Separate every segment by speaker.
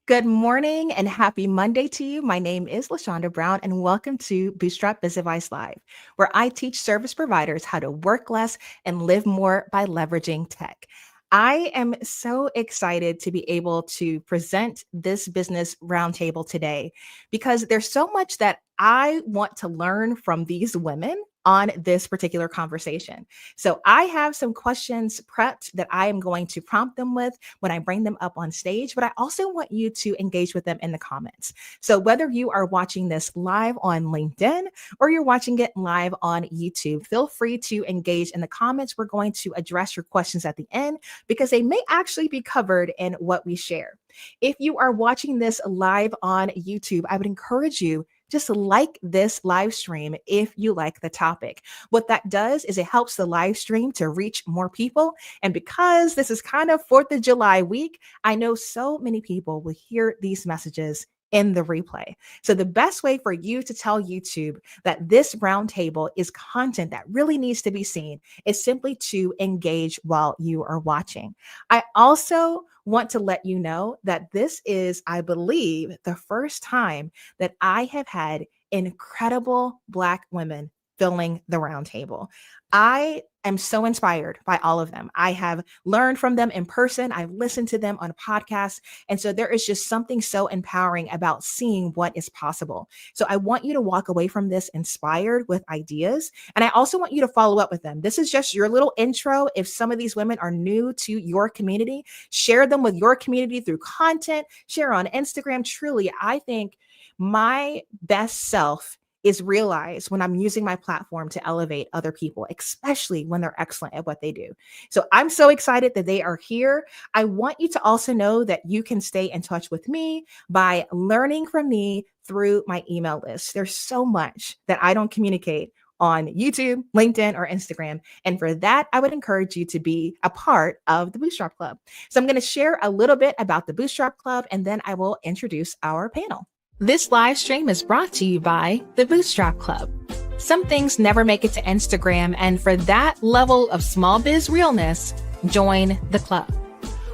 Speaker 1: Good morning and happy Monday to you. My name is LaShonda Brown, and welcome to Bootstrap Biz Advice Live, where I teach service providers how to work less and live more by leveraging tech. I am so excited to be able to present this business roundtable today because there's so much that I want to learn from these women on this particular conversation. So I have some questions prepped that I am going to prompt them with when I bring them up on stage, but I also want you to engage with them in the comments. So whether you are watching this live on LinkedIn or you're watching it live on YouTube, feel free to engage in the comments. We're going to address your questions at the end because they may actually be covered in what we share. If you are watching this live on YouTube, I would encourage you just like this live stream if you like the topic. What that does is it helps the live stream to reach more people. And because this is kind of 4th of July week, I know so many people will hear these messages in the replay. So the best way for you to tell YouTube that this roundtable is content that really needs to be seen is simply to engage while you are watching. I also want to let you know that this is, I believe, the first time that I have had incredible Black women filling the roundtable. I am so inspired by all of them. I have learned from them in person. I've listened to them on a podcast. And so there is just something so empowering about seeing what is possible. So I want you to walk away from this inspired with ideas. And I also want you to follow up with them. This is just your little intro. If some of these women are new to your community, share them with your community through content, share on Instagram. Truly, I think my best self is realized when I'm using my platform to elevate other people, especially when they're excellent at what they do. So I'm so excited that they are here. I want you to also know that you can stay in touch with me by learning from me through my email list. There's so much that I don't communicate on YouTube, LinkedIn, or Instagram. And for that, I would encourage you to be a part of the Bootstrap Club. So I'm going to share a little bit about the Bootstrap Club, and then I will introduce our panel. This live stream is brought to you by the Bootstrap Club. Some things never make it to Instagram, and for that level of small biz realness, join the club.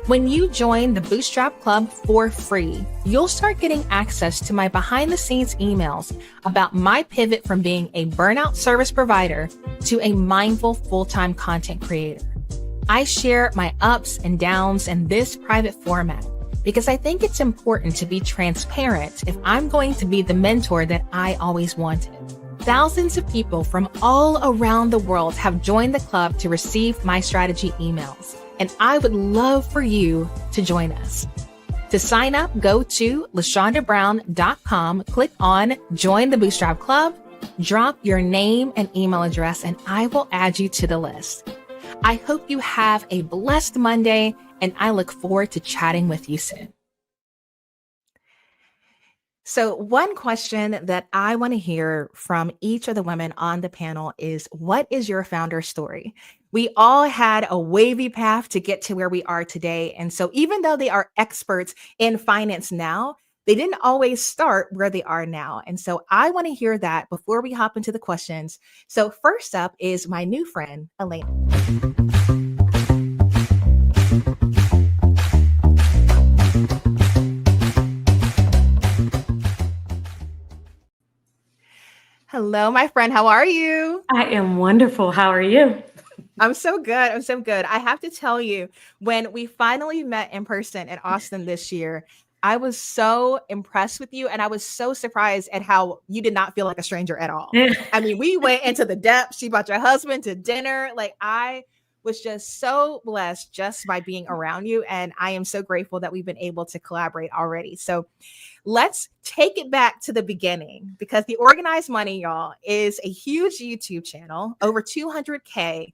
Speaker 1: When you join the Bootstrap Club for free, you'll start getting access to my behind the scenes emails about my pivot from being a burnout service provider to a mindful full-time content creator. I share my ups and downs in this private format because I think it's important to be transparent if I'm going to be the mentor that I always wanted. Thousands of people from all around the world have joined the club to receive my strategy emails, and I would love for you to join us. To sign up, go to LaShondaBrown.com, click on Join the Bootstrap Club, drop your name and email address, and I will add you to the list. I hope you have a blessed Monday, and I look forward to chatting with you soon. So one question that I want to hear from each of the women on the panel is, what is your founder story? We all had a wavy path to get to where we are today. And so even though they are experts in finance now, they didn't always start where they are now. And so I want to hear that before we hop into the questions. So first up is my new friend, Alaina. Hello, my friend. How are you?
Speaker 2: I am wonderful. How are you?
Speaker 1: I'm so good. I'm so good. I have to tell you, when we finally met in person in Austin this year, I was so impressed with you. And I was so surprised at how you did not feel like a stranger at all. I mean, we went into the depths. She brought your husband to dinner. Like, I was just so blessed just by being around you. And I am so grateful that we've been able to collaborate already. So let's take it back to the beginning, because the Organized Money, y'all, is a huge YouTube channel, over 200K,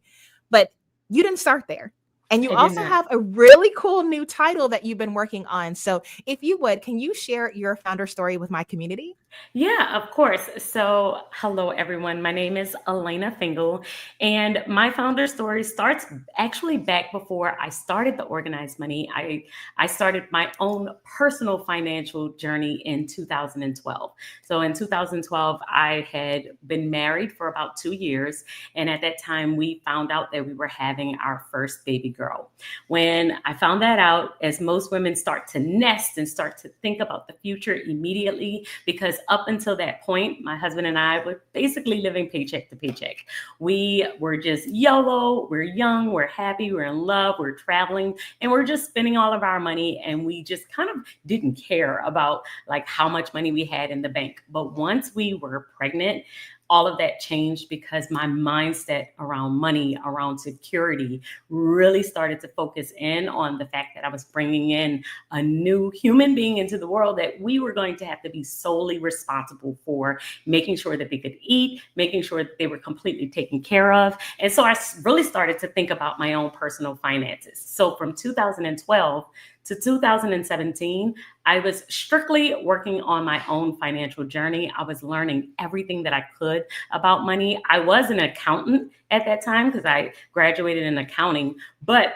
Speaker 1: but you didn't start there. And you also have a really cool new title that you've been working on. So if you would, can you share your founder story with my community?
Speaker 2: Yeah, of course. So, hello everyone. My name is Alaina Fingal, and my founder story starts actually back before I started the Organized Money. I started my own personal financial journey in 2012. So, in 2012, I had been married for about 2 years, and at that time, we found out that we were having our first baby girl. When I found that out, as most women start to nest and start to think about the future immediately, because up until that point, my husband and I were basically living paycheck to paycheck. We were just YOLO, we're young, we're happy, we're in love, we're traveling, and we're just spending all of our money. And we just kind of didn't care about like how much money we had in the bank. But once we were pregnant, all of that changed because my mindset around money, around security, really started to focus in on the fact that I was bringing in a new human being into the world that we were going to have to be solely responsible for making sure that they could eat, making sure that they were completely taken care of. And so really started to think about my own personal finances. So from 2012 to 2017, I was strictly working on my own financial journey. I was learning everything that I could about money. I was an accountant at that time because I graduated in accounting, but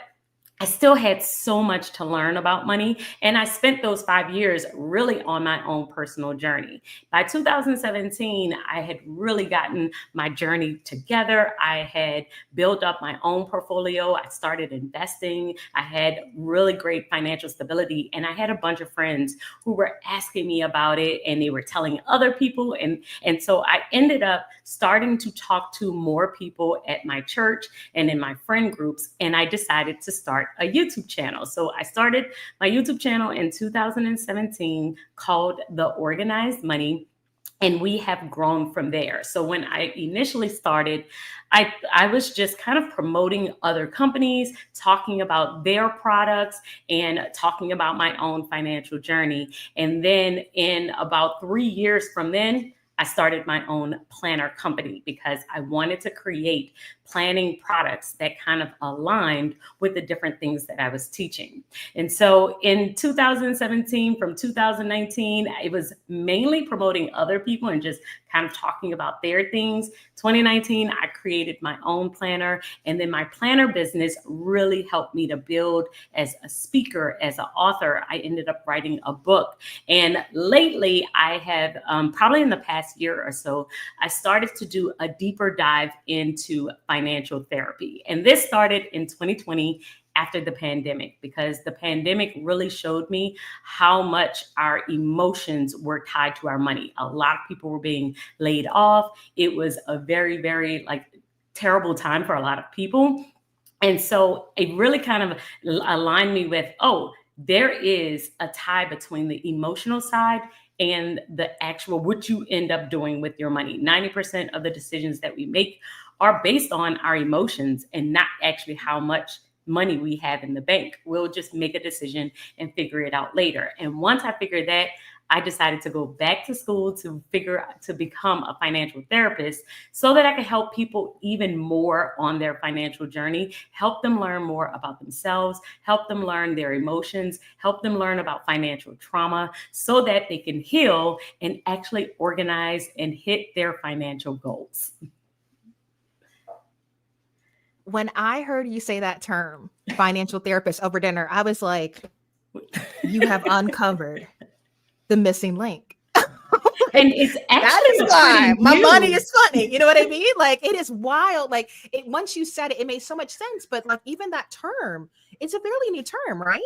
Speaker 2: I still had so much to learn about money. And I spent those 5 years really on my own personal journey. By 2017, I had really gotten my journey together. I had built up my own portfolio. I started investing. I had really great financial stability. And I had a bunch of friends who were asking me about it and they were telling other people. And so I ended up starting to talk to more people at my church and in my friend groups. And I decided to start a YouTube channel. So I started my YouTube channel in 2017 called The Organized Money. And we have grown from there. So when I initially started, I was just kind of promoting other companies, talking about their products and talking about my own financial journey. And then in about 3 years from then, I started my own planner company because I wanted to create planning products that kind of aligned with the different things that I was teaching. And so in 2017, from 2019, it was mainly promoting other people and just kind of talking about their things. 2019, I created my own planner. And then my planner business really helped me to build as a speaker, as an author. I ended up writing a book. And lately, I have probably in the past year or so, I started to do a deeper dive into financial therapy. And this started in 2020 after the pandemic, because the pandemic really showed me how much our emotions were tied to our money. A lot of people were being laid off. It was a very, very like terrible time for a lot of people. And so it really kind of aligned me with, oh, there is a tie between the emotional side and the actual what you end up doing with your money. 90% of the decisions that we make are based on our emotions and not actually how much money we have in the bank. We'll just make a decision and figure it out later. And once I figured that, I decided to go back to school to become a financial therapist so that I could help people even more on their financial journey, help them learn more about themselves, help them learn their emotions, help them learn about financial trauma so that they can heal and actually organize and hit their financial goals.
Speaker 1: When I heard you say that term, financial therapist, over dinner, I was like, you have uncovered the missing link.
Speaker 2: And
Speaker 1: Like,
Speaker 2: it's
Speaker 1: that is
Speaker 2: actually
Speaker 1: why
Speaker 2: pretty
Speaker 1: my money
Speaker 2: new.
Speaker 1: is funny. You know what I mean? Like, it is wild. Like, once you said it, it made so much sense. But like, even that term, it's a fairly new term, right?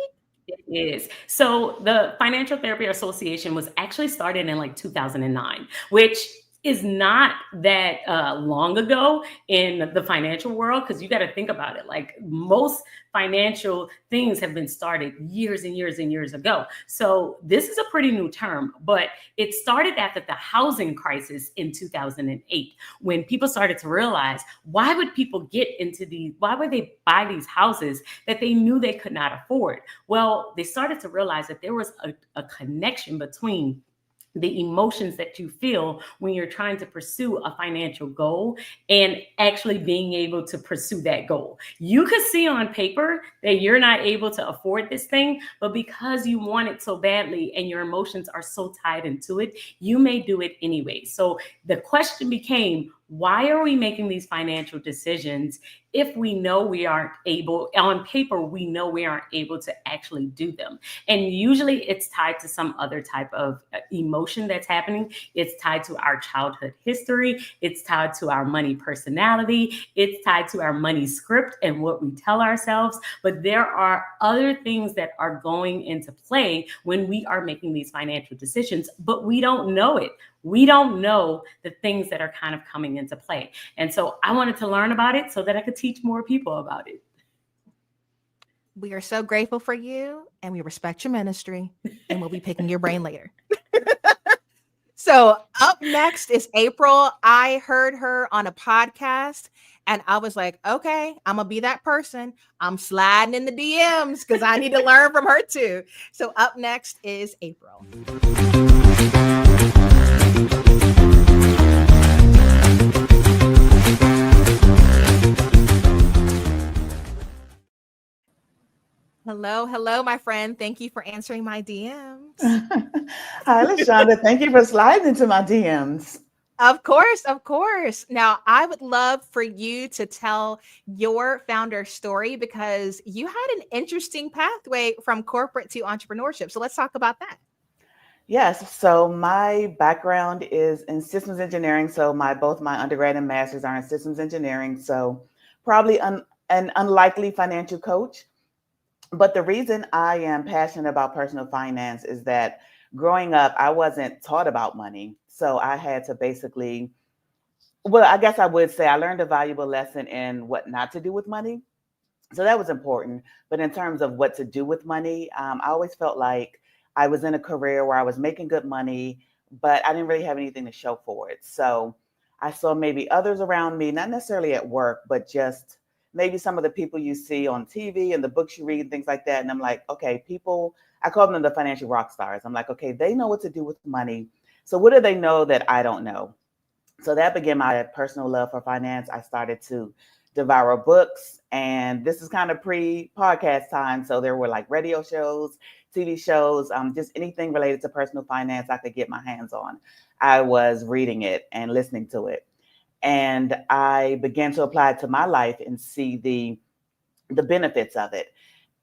Speaker 2: It is. So the Financial Therapy Association was actually started in like 2009, which is not that long ago in the financial world, because you got to think about it. Like most financial things have been started years and years and years ago. So this is a pretty new term, but it started after the housing crisis in 2008, when people started to realize, why would people why would they buy these houses that they knew they could not afford? Well, they started to realize that there was a connection between the emotions that you feel when you're trying to pursue a financial goal and actually being able to pursue that goal. You could see on paper that you're not able to afford this thing, but because you want it so badly and your emotions are so tied into it, you may do it anyway. So the question became, why are we making these financial decisions if we know we aren't able, on paper, we know we aren't able to actually do them? And usually it's tied to some other type of emotion that's happening. It's tied to our childhood history. It's tied to our money personality. It's tied to our money script and what we tell ourselves. But there are other things that are going into play when we are making these financial decisions, but we don't know it. We don't know the things that are kind of coming into play. And so I wanted to learn about it so that I could teach more people about it.
Speaker 1: We are so grateful for you and we respect your ministry, and we'll be picking your brain later. So up next is April. I heard her on a podcast and I was like, okay, I'm going to be that person. I'm sliding in the DMs because I need to learn from her too. So up next is April. Hello, my friend. Thank you for answering my DMs.
Speaker 3: Hi, LaShonda. Thank you for sliding into my DMs.
Speaker 1: Of course, of course. Now, I would love for you to tell your founder story because you had an interesting pathway from corporate to entrepreneurship. So let's talk about that.
Speaker 3: Yes, so my background is in systems engineering. So both my undergrad and master's are in systems engineering. So probably an unlikely financial coach. But the reason I am passionate about personal finance is that growing up, I wasn't taught about money. So I had to basically, well, I guess I would say I learned a valuable lesson in what not to do with money. So that was important. But in terms of what to do with money, I always felt like I was in a career where I was making good money, but I didn't really have anything to show for it. So I saw maybe others around me, not necessarily at work, but just maybe some of the people you see on TV and the books you read and things like that. And I'm like, okay, people, I call them the financial rock stars. I'm like, okay, they know what to do with money. So what do they know that I don't know? So that began my personal love for finance. I started to devour books, and this is kind of pre-podcast time. So there were like radio shows, TV shows, just anything related to personal finance I could get my hands on. I was reading it and listening to it. And I began to apply it to my life and see the benefits of it.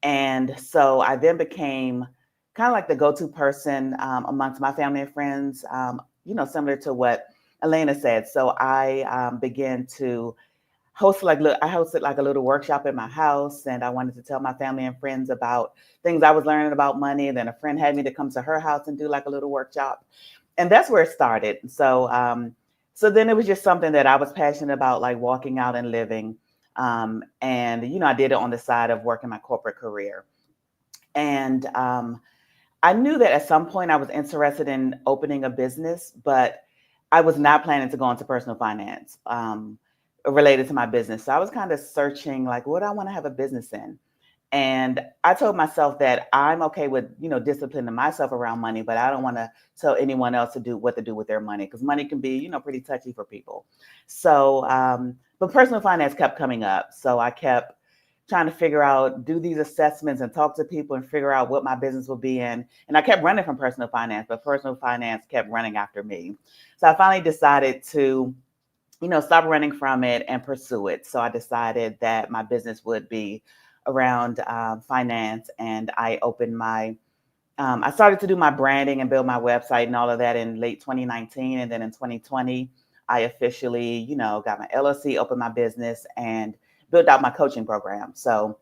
Speaker 3: And so I then became kind of like the go-to person amongst my family and friends, similar to what Alaina said. So I began to I hosted like a little workshop at my house, and I wanted to tell my family and friends about things I was learning about money. And then a friend had me to come to her house and do like a little workshop, and that's where it started. So then it was just something that I was passionate about, like walking out and living. And I did it on the side of working my corporate career, and I knew that at some point I was interested in opening a business, but I was not planning to go into personal finance related to my business. So I was kind of searching, like, what do I want to have a business in? And I told myself that I'm okay with, disciplining myself around money, but I don't want to tell anyone else to do what to do with their money, because money can be, pretty touchy for people. So, but personal finance kept coming up. So I kept trying to figure out, do these assessments and talk to people and figure out what my business will be in. And I kept running from personal finance, but personal finance kept running after me. So I finally decided to, stop running from it and pursue it. So I decided that my business would be around finance, and I opened I started to do my branding and build my website and all of that in late 2019. And then in 2020, I officially, got my LLC, opened my business, and built out my coaching program. So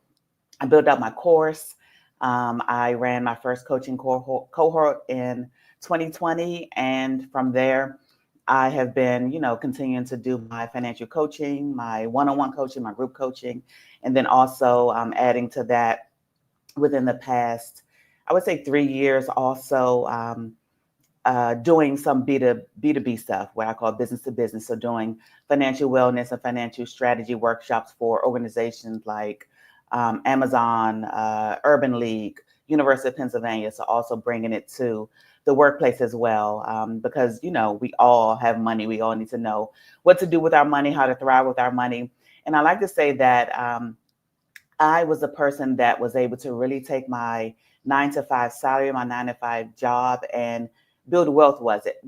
Speaker 3: I built out my course. I ran my first coaching cohort in 2020. And from there, I have been, continuing to do my financial coaching, my one-on-one coaching, my group coaching, and then also adding to that within the past, I would say 3 years, also doing some B2B stuff, what I call business to business. So doing financial wellness and financial strategy workshops for organizations like Amazon, Urban League, University of Pennsylvania. So also bringing it to the workplace as well, because, we all have money. We all need to know what to do with our money, how to thrive with our money. And I like to say that I was a person that was able to really take my 9 to 5 salary, my 9 to 5 job, and build wealth with it.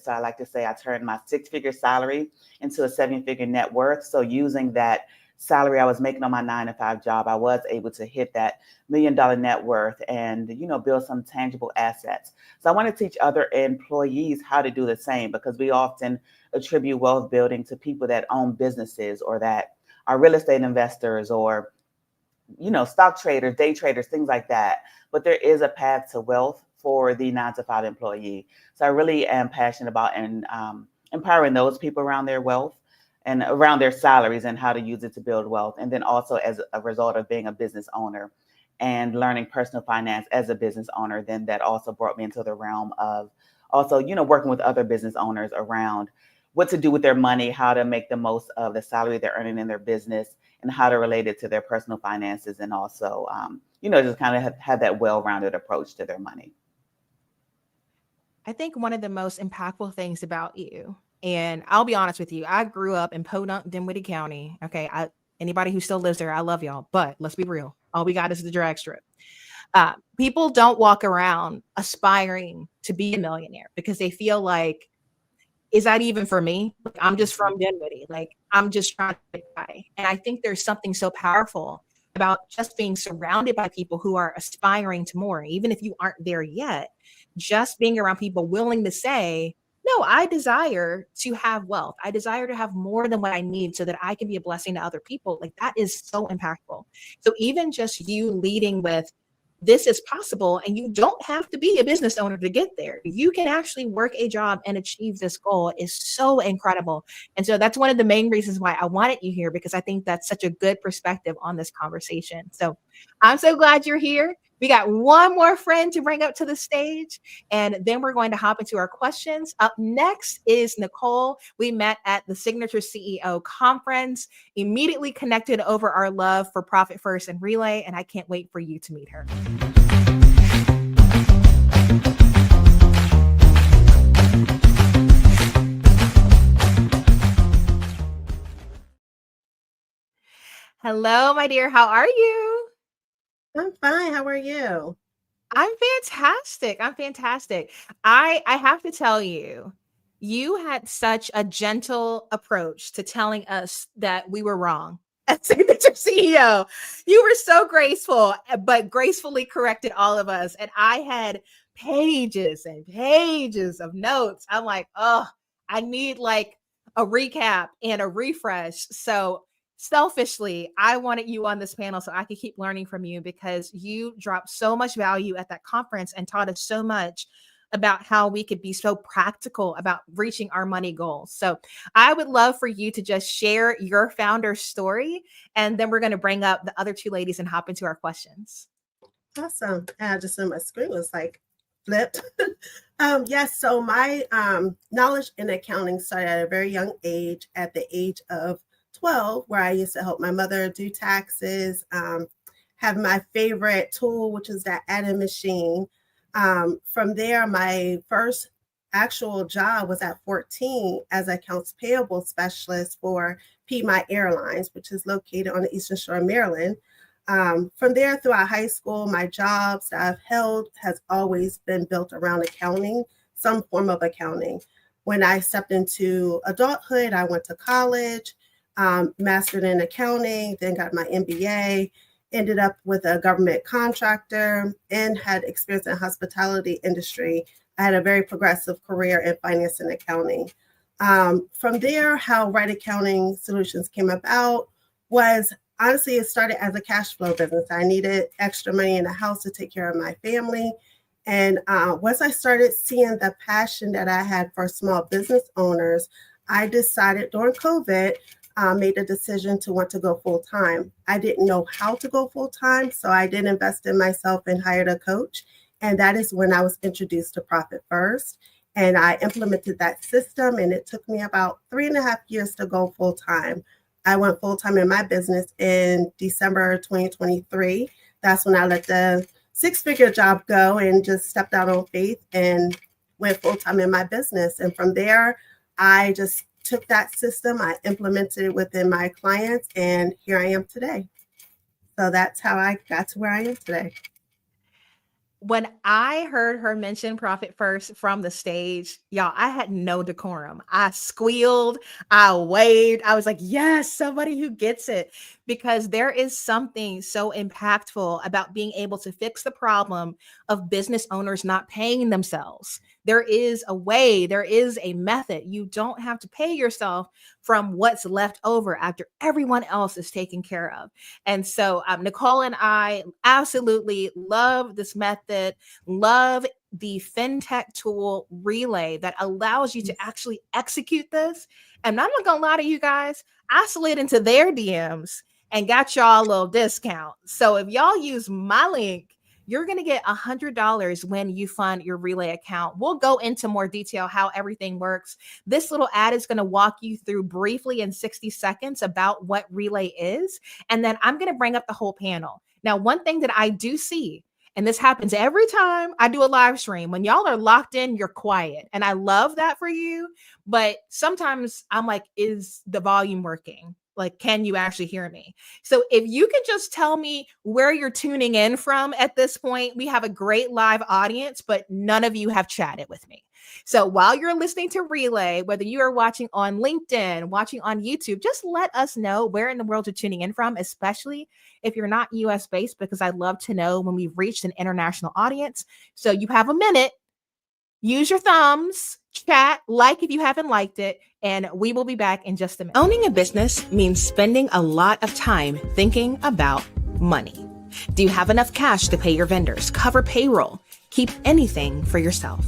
Speaker 3: So I like to say I turned my 6-figure salary into a 7-figure net worth. So using that salary I was making on my 9 to 5 job, I was able to hit that $1 million net worth and, build some tangible assets. So I want to teach other employees how to do the same, because we often attribute wealth building to people that own businesses or that are real estate investors or, stock traders, day traders, things like that. But there is a path to wealth for the 9 to 5 employee. So I really am passionate about empowering those people around their wealth and around their salaries and how to use it to build wealth. And then also as a result of being a business owner and learning personal finance as a business owner, then that also brought me into the realm of also, working with other business owners around what to do with their money, how to make the most of the salary they're earning in their business, and how to relate it to their personal finances, and also, just kind of have that well-rounded approach to their money.
Speaker 1: I think one of the most impactful things about you, and I'll be honest with you, I grew up in Podunk, Dinwiddie County. Okay, anybody who still lives there, I love y'all, but let's be real. All we got is the drag strip. People don't walk around aspiring to be a millionaire because they feel like, is that even for me? Like, I'm just from Dinwiddie. Like, I'm just trying to get by. And I think there's something so powerful about just being surrounded by people who are aspiring to more, even if you aren't there yet. Just being around people willing to say, no, I desire to have wealth. I desire to have more than what I need so that I can be a blessing to other people. Like, that is so impactful. So even just you leading with, this is possible, and you don't have to be a business owner to get there. You can actually work a job and achieve this goal is so incredible. And so that's one of the main reasons why I wanted you here, because I think that's such a good perspective on this conversation. So I'm so glad you're here. We got one more friend to bring up to the stage, and then we're going to hop into our questions. Up next is Nicole. We met at the Signature CEO Conference, immediately connected over our love for Profit First and Relay, and I can't wait for you to meet her. Hello, my dear. How are you?
Speaker 4: I'm fine. How are you?
Speaker 1: I'm fantastic. I have to tell you, you had such a gentle approach to telling us that we were wrong as Signature CEO. You were so graceful, but gracefully corrected all of us. And I had pages and pages of notes. I'm like, oh, I need like a recap and a refresh. So selfishly, I wanted you on this panel so I could keep learning from you, because you dropped so much value at that conference and taught us so much about how we could be so practical about reaching our money goals. So I would love for you to just share your founder story, and then we're going to bring up the other two ladies and hop into our questions.
Speaker 4: Awesome. I just saw my screen was like flipped. Yes. So my knowledge in accounting started at a very young age, at the age of 12, where I used to help my mother do taxes, have my favorite tool, which is that adding machine. From there, my first actual job was at 14 as accounts payable specialist for Piedmont Airlines, which is located on the Eastern Shore of Maryland. From there, throughout high school, my jobs that I've held has always been built around accounting, some form of accounting. When I stepped into adulthood, I went to college, mastered in accounting, then got my MBA, ended up with a government contractor, and had experience in the hospitality industry. I had a very progressive career in finance and accounting. From there, how Wright Accounting Solutions came about was, honestly, it started as a cash flow business. I needed extra money in the house to take care of my family. And once I started seeing the passion that I had for small business owners, I decided during COVID, made a decision to want to go full-time. I didn't know how to go full-time, so I did invest in myself and hired a coach. And that is when I was introduced to Profit First. And I implemented that system, and it took me about 3.5 years to go full-time. I went full-time in my business in December 2023. That's when I let the six-figure job go and just stepped out on faith and went full-time in my business. And from there, I just took that system, I implemented it within my clients, and here I am today. So that's how I got to where I am today.
Speaker 1: When I heard her mention Profit First from the stage, y'all, I had no decorum. I squealed, I waved. I was like, yes, somebody who gets it. Because there is something so impactful about being able to fix the problem of business owners not paying themselves. There is a way, there is a method. You don't have to pay yourself from what's left over after everyone else is taken care of. And so Nicole and I absolutely love this method, love the fintech tool Relay that allows you to actually execute this. And I'm not going to lie to you guys, I slid into their DMs and got y'all a little discount. So if y'all use my link, you're going to get $100 when you fund your Relay account. We'll go into more detail how everything works. This little ad is going to walk you through briefly in 60 seconds about what Relay is. And then I'm going to bring up the whole panel. Now, one thing that I do see, and this happens every time I do a live stream, when y'all are locked in, you're quiet. And I love that for you. But sometimes I'm like, is the volume working? Like, can you actually hear me? So if you can just tell me where you're tuning in from at this point, we have a great live audience, but none of you have chatted with me. So while you're listening to Relay, whether you are watching on LinkedIn, watching on YouTube, just let us know where in the world you're tuning in from, especially if you're not US based, because I'd love to know when we've reached an international audience. So you have a minute. Use your thumbs, chat, like if you haven't liked it, and we will be back in just a minute. Owning a business means spending a lot of time thinking about money. Do you have enough cash to pay your vendors, cover payroll, keep anything for yourself?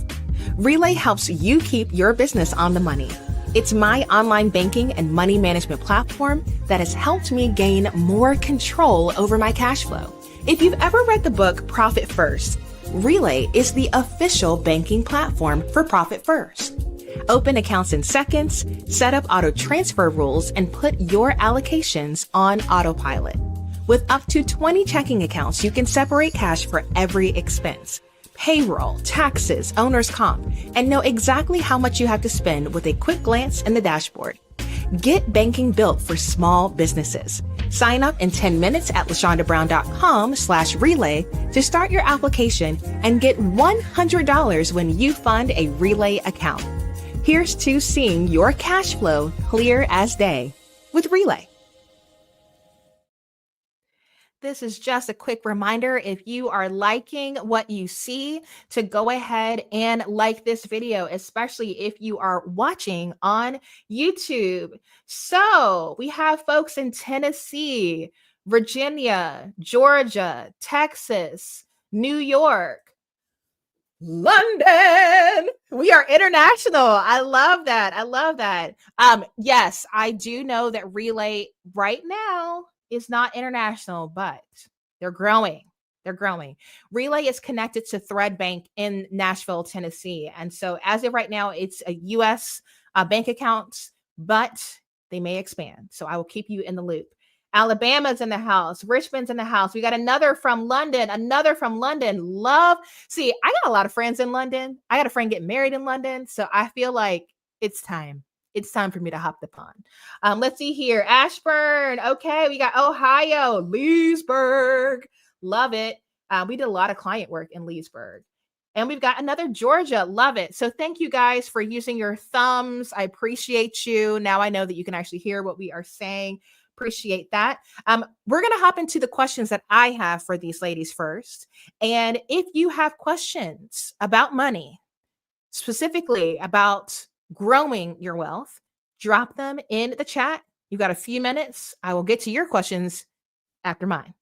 Speaker 1: Relay helps you keep your business on the money. It's my online banking and money management platform that has helped me gain more control over my cash flow. If you've ever read the book Profit First, Relay is the official banking platform for Profit First. Open accounts in seconds, set up auto transfer rules, and put your allocations on autopilot. With up to 20 checking accounts, you can separate cash for every expense, payroll, taxes, owner's comp, and know exactly how much you have to spend with a quick glance in the dashboard. Get banking built for small businesses. Sign up in 10 minutes at lashondabrown.com/relay to start your application and get $100 when you fund a Relay account. Here's to seeing your cash flow clear as day with Relay. This is just a quick reminder, if you are liking what you see, to go ahead and like this video, especially if you are watching on YouTube. So we have folks in Tennessee, Virginia, Georgia, Texas, New York, London. We are international. I love that. I love that. Yes, I do know that Relay right now is not international, but they're growing. They're growing. Relay is connected to Thread Bank in Nashville, Tennessee. And so as of right now, it's a US bank account, but they may expand. So I will keep you in the loop. Alabama's in the house. Richmond's in the house. We got another from London. Love. See, I got a lot of friends in London. I got a friend getting married in London. So I feel like it's time. It's time for me to hop the pond. Let's see here. Ashburn. Okay. We got Ohio, Leesburg. Love it. We did a lot of client work in Leesburg. And we've got another Georgia. Love it. So thank you guys for using your thumbs. I appreciate you. Now I know that you can actually hear what we are saying. Appreciate that. We're going to hop into the questions that I have for these ladies first. And if you have questions about money, specifically about growing your wealth, drop them in the chat. You've got a few minutes. I will get to your questions after mine.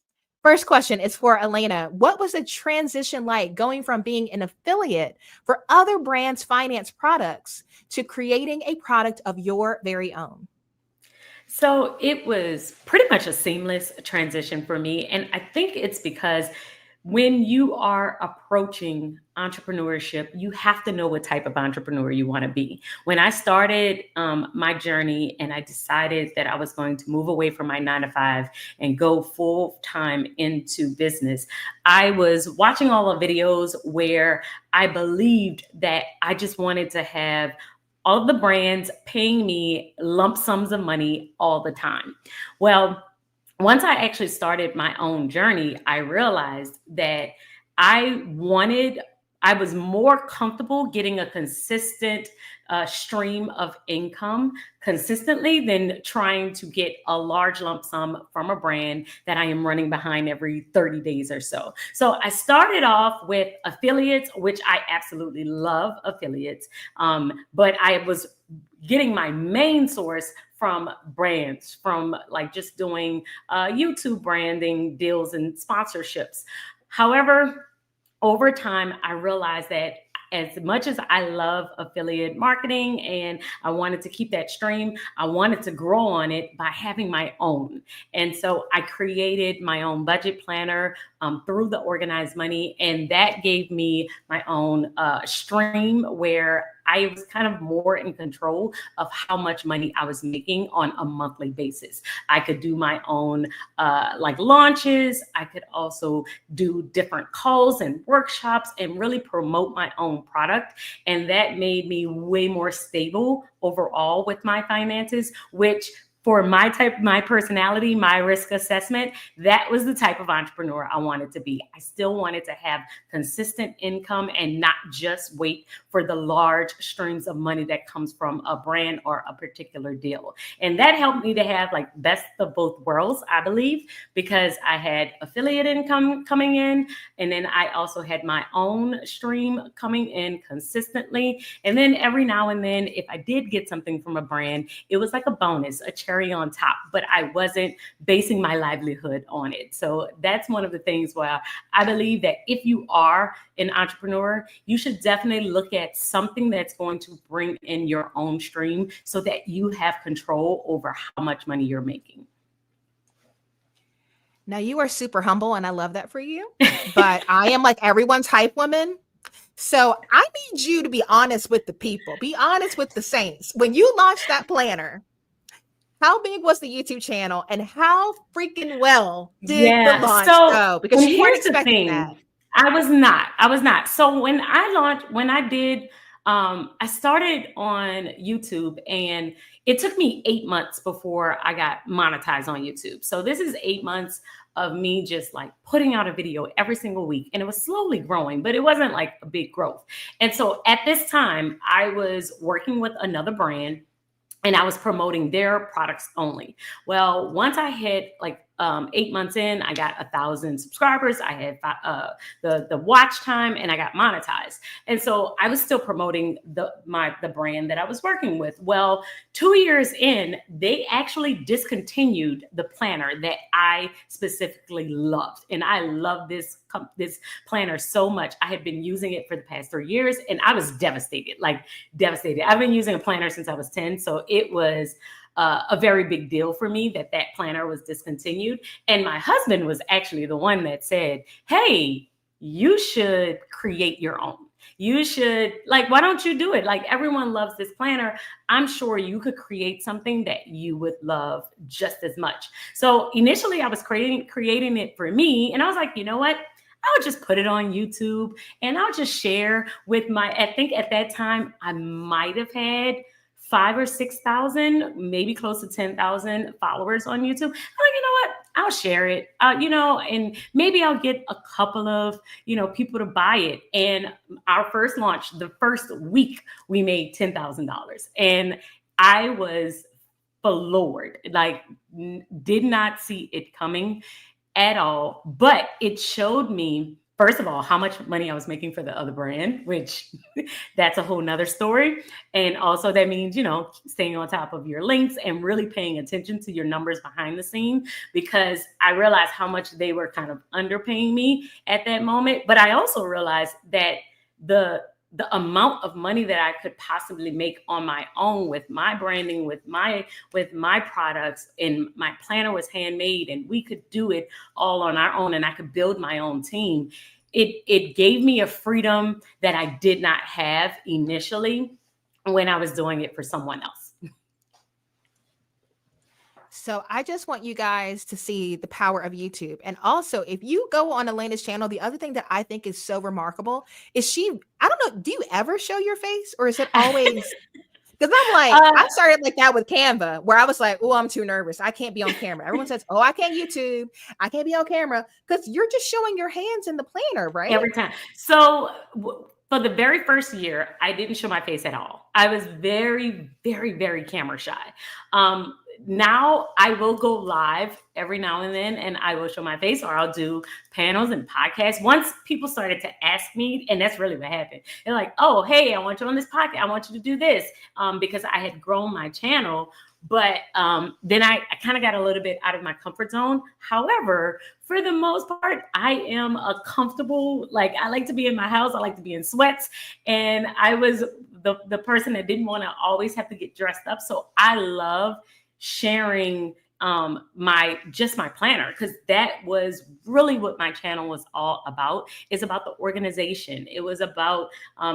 Speaker 1: First question is for Alaina. What was the transition like going from being an affiliate for other brands' finance products to creating a product of your very own?
Speaker 2: So it was pretty much a seamless transition for me. And I think it's because when you are approaching entrepreneurship, you have to know what type of entrepreneur you want to be. When I started my journey and I decided that I was going to move away from my 9 to 5 and go full time into business, I was watching all the videos where I believed that I just wanted to have all of the brands paying me lump sums of money all the time. Well, once I actually started my own journey, I realized that I was more comfortable getting a consistent stream of income consistently than trying to get a large lump sum from a brand that I am running behind every 30 days or so. So I started off with affiliates, which I absolutely love affiliates. But I was getting my main source from brands, from like just doing YouTube branding deals and sponsorships. However, over time, I realized that as much as I love affiliate marketing and I wanted to keep that stream, I wanted to grow on it by having my own. And so I created my own budget planner through the Organized Money. And that gave me my own stream where I was kind of more in control of how much money I was making on a monthly basis. I could do my own like launches. I could also do different calls and workshops and really promote my own product. And that made me way more stable overall with my finances, which for my personality, my risk assessment, that was the type of entrepreneur I wanted to be. I still wanted to have consistent income and not just wait for the large streams of money that comes from a brand or a particular deal. And that helped me to have like best of both worlds, I believe, because I had affiliate income coming in, and then I also had my own stream coming in consistently. And then every now and then, if I did get something from a brand, it was like a bonus, a cherry on top, but I wasn't basing my livelihood on it. So that's one of the things where I believe that if you are an entrepreneur, you should definitely look at something that's going to bring in your own stream so that you have control over how much money you're making.
Speaker 1: Now, you are super humble, and I love that for you. But I am like everyone's hype woman. So I need you to be honest with the people. Be honest with the saints. When you launched that planner, how big was the YouTube channel, and how freaking well did the launch go? Because you weren't expecting that.
Speaker 2: I was not. So when I launched, I started on YouTube, and it took me 8 months before I got monetized on YouTube. So this is 8 months of me just like putting out a video every single week, and it was slowly growing, but it wasn't like a big growth. And so at this time, I was working with another brand, and I was promoting their products only. Well, once I hit like 8 months in, I got 1,000 subscribers. I had the watch time, and I got monetized. And so I was still promoting the brand that I was working with. Well, 2 years in, they actually discontinued the planner that I specifically loved. And I love this planner so much. I had been using it for the past 3 years, and I was devastated. I've been using a planner since I was 10. So it was a very big deal for me that planner was discontinued. And my husband was actually the one that said, hey, you should create your own. You should, why don't you do it? Like, everyone loves this planner. I'm sure you could create something that you would love just as much. So initially I was creating it for me. And I was like, you know what? I would just put it on YouTube, and I'll just share with I think at that time I might have had 5,000 or 6,000, maybe close to 10,000 followers on YouTube. I'm like, you know what? I'll share it, and maybe I'll get a couple of, people to buy it. And our first launch, the first week, we made $10,000. And I was floored, did not see it coming at all. But it showed me, first of all, how much money I was making for the other brand, which that's a whole nother story. And also that means, staying on top of your links and really paying attention to your numbers behind the scene, because I realized how much they were kind of underpaying me at that moment. But I also realized that the amount of money that I could possibly make on my own with my branding, with my products, and my planner was handmade, and we could do it all on our own, and I could build my own team. it gave me a freedom that I did not have initially when I was doing it for someone else.
Speaker 1: So I just want you guys to see the power of YouTube. And also, if you go on Alaina's channel, the other thing that I think is so remarkable is I don't know, do you ever show your face, or is it always, because I'm like, I started like that with Canva, where I was like, oh, I'm too nervous. I can't be on camera. Everyone says, oh, I can't YouTube. I can't be on camera, because you're just showing your hands in the planner, right?
Speaker 2: Every time. So for the very first year, I didn't show my face at all. I was very, very, very camera shy. Now I will go live every now and then, and I will show my face, or I'll do panels and podcasts. Once people started to ask me, and that's really what happened. They're like, oh, hey, I want you on this podcast. I want you to do this, because I had grown my channel. But then I kind of got a little bit out of my comfort zone. However, for the most part, I am a comfortable, like, I like to be in my house. I like to be in sweats. And I was the person that didn't want to always have to get dressed up. So I love sharing my planner, because that was really what my channel was all about. It's about the organization. It was about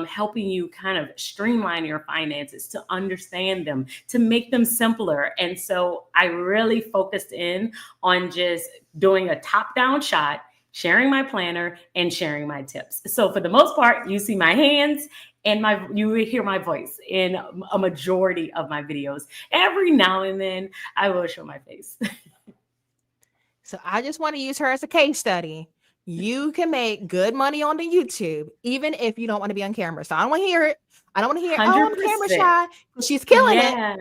Speaker 2: helping you kind of streamline your finances, to understand them, to make them simpler. And so I really focused in on just doing a top-down shot, sharing my planner, and sharing my tips. So for the most part, you see my hands and you hear my voice in a majority of my videos. Every now and then I will show my face.
Speaker 1: So I just want to use her as a case study. You can make good money on the YouTube, even if you don't want to be on camera. So I don't want to hear it. I don't want to hear,
Speaker 2: 100%.
Speaker 1: oh, I'm camera shy. She's killing it.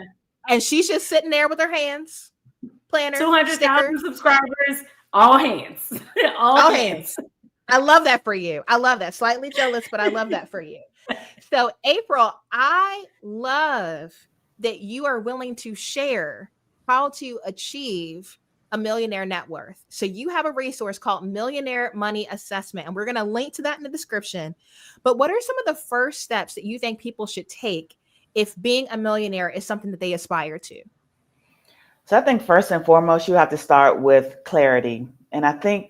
Speaker 1: And she's just sitting there with her hands, planner,
Speaker 2: 200,000 subscribers, all hands. all hands.
Speaker 1: I love that for you. I love that. Slightly jealous, but I love that for you. So April, I love that you are willing to share how to achieve a millionaire net worth. So you have a resource called Millionaire Money Assessment, and we're going to link to that in the description. But what are some of the first steps that you think people should take if being a millionaire is something that they aspire to?
Speaker 3: So I think first and foremost, you have to start with clarity. And I think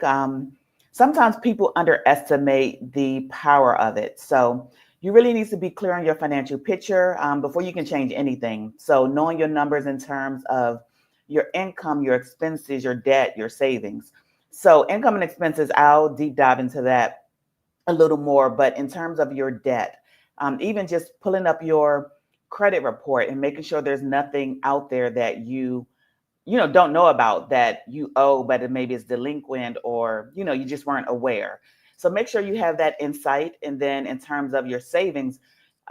Speaker 3: sometimes people underestimate the power of it. So you really need to be clear on your financial picture before you can change anything. So knowing your numbers in terms of your income, your expenses, your debt, your savings. So income and expenses, I'll deep dive into that a little more. But in terms of your debt, even just pulling up your credit report and making sure there's nothing out there that you don't know about that you owe, but it maybe it's delinquent, or, you just weren't aware. So make sure you have that insight. And then in terms of your savings,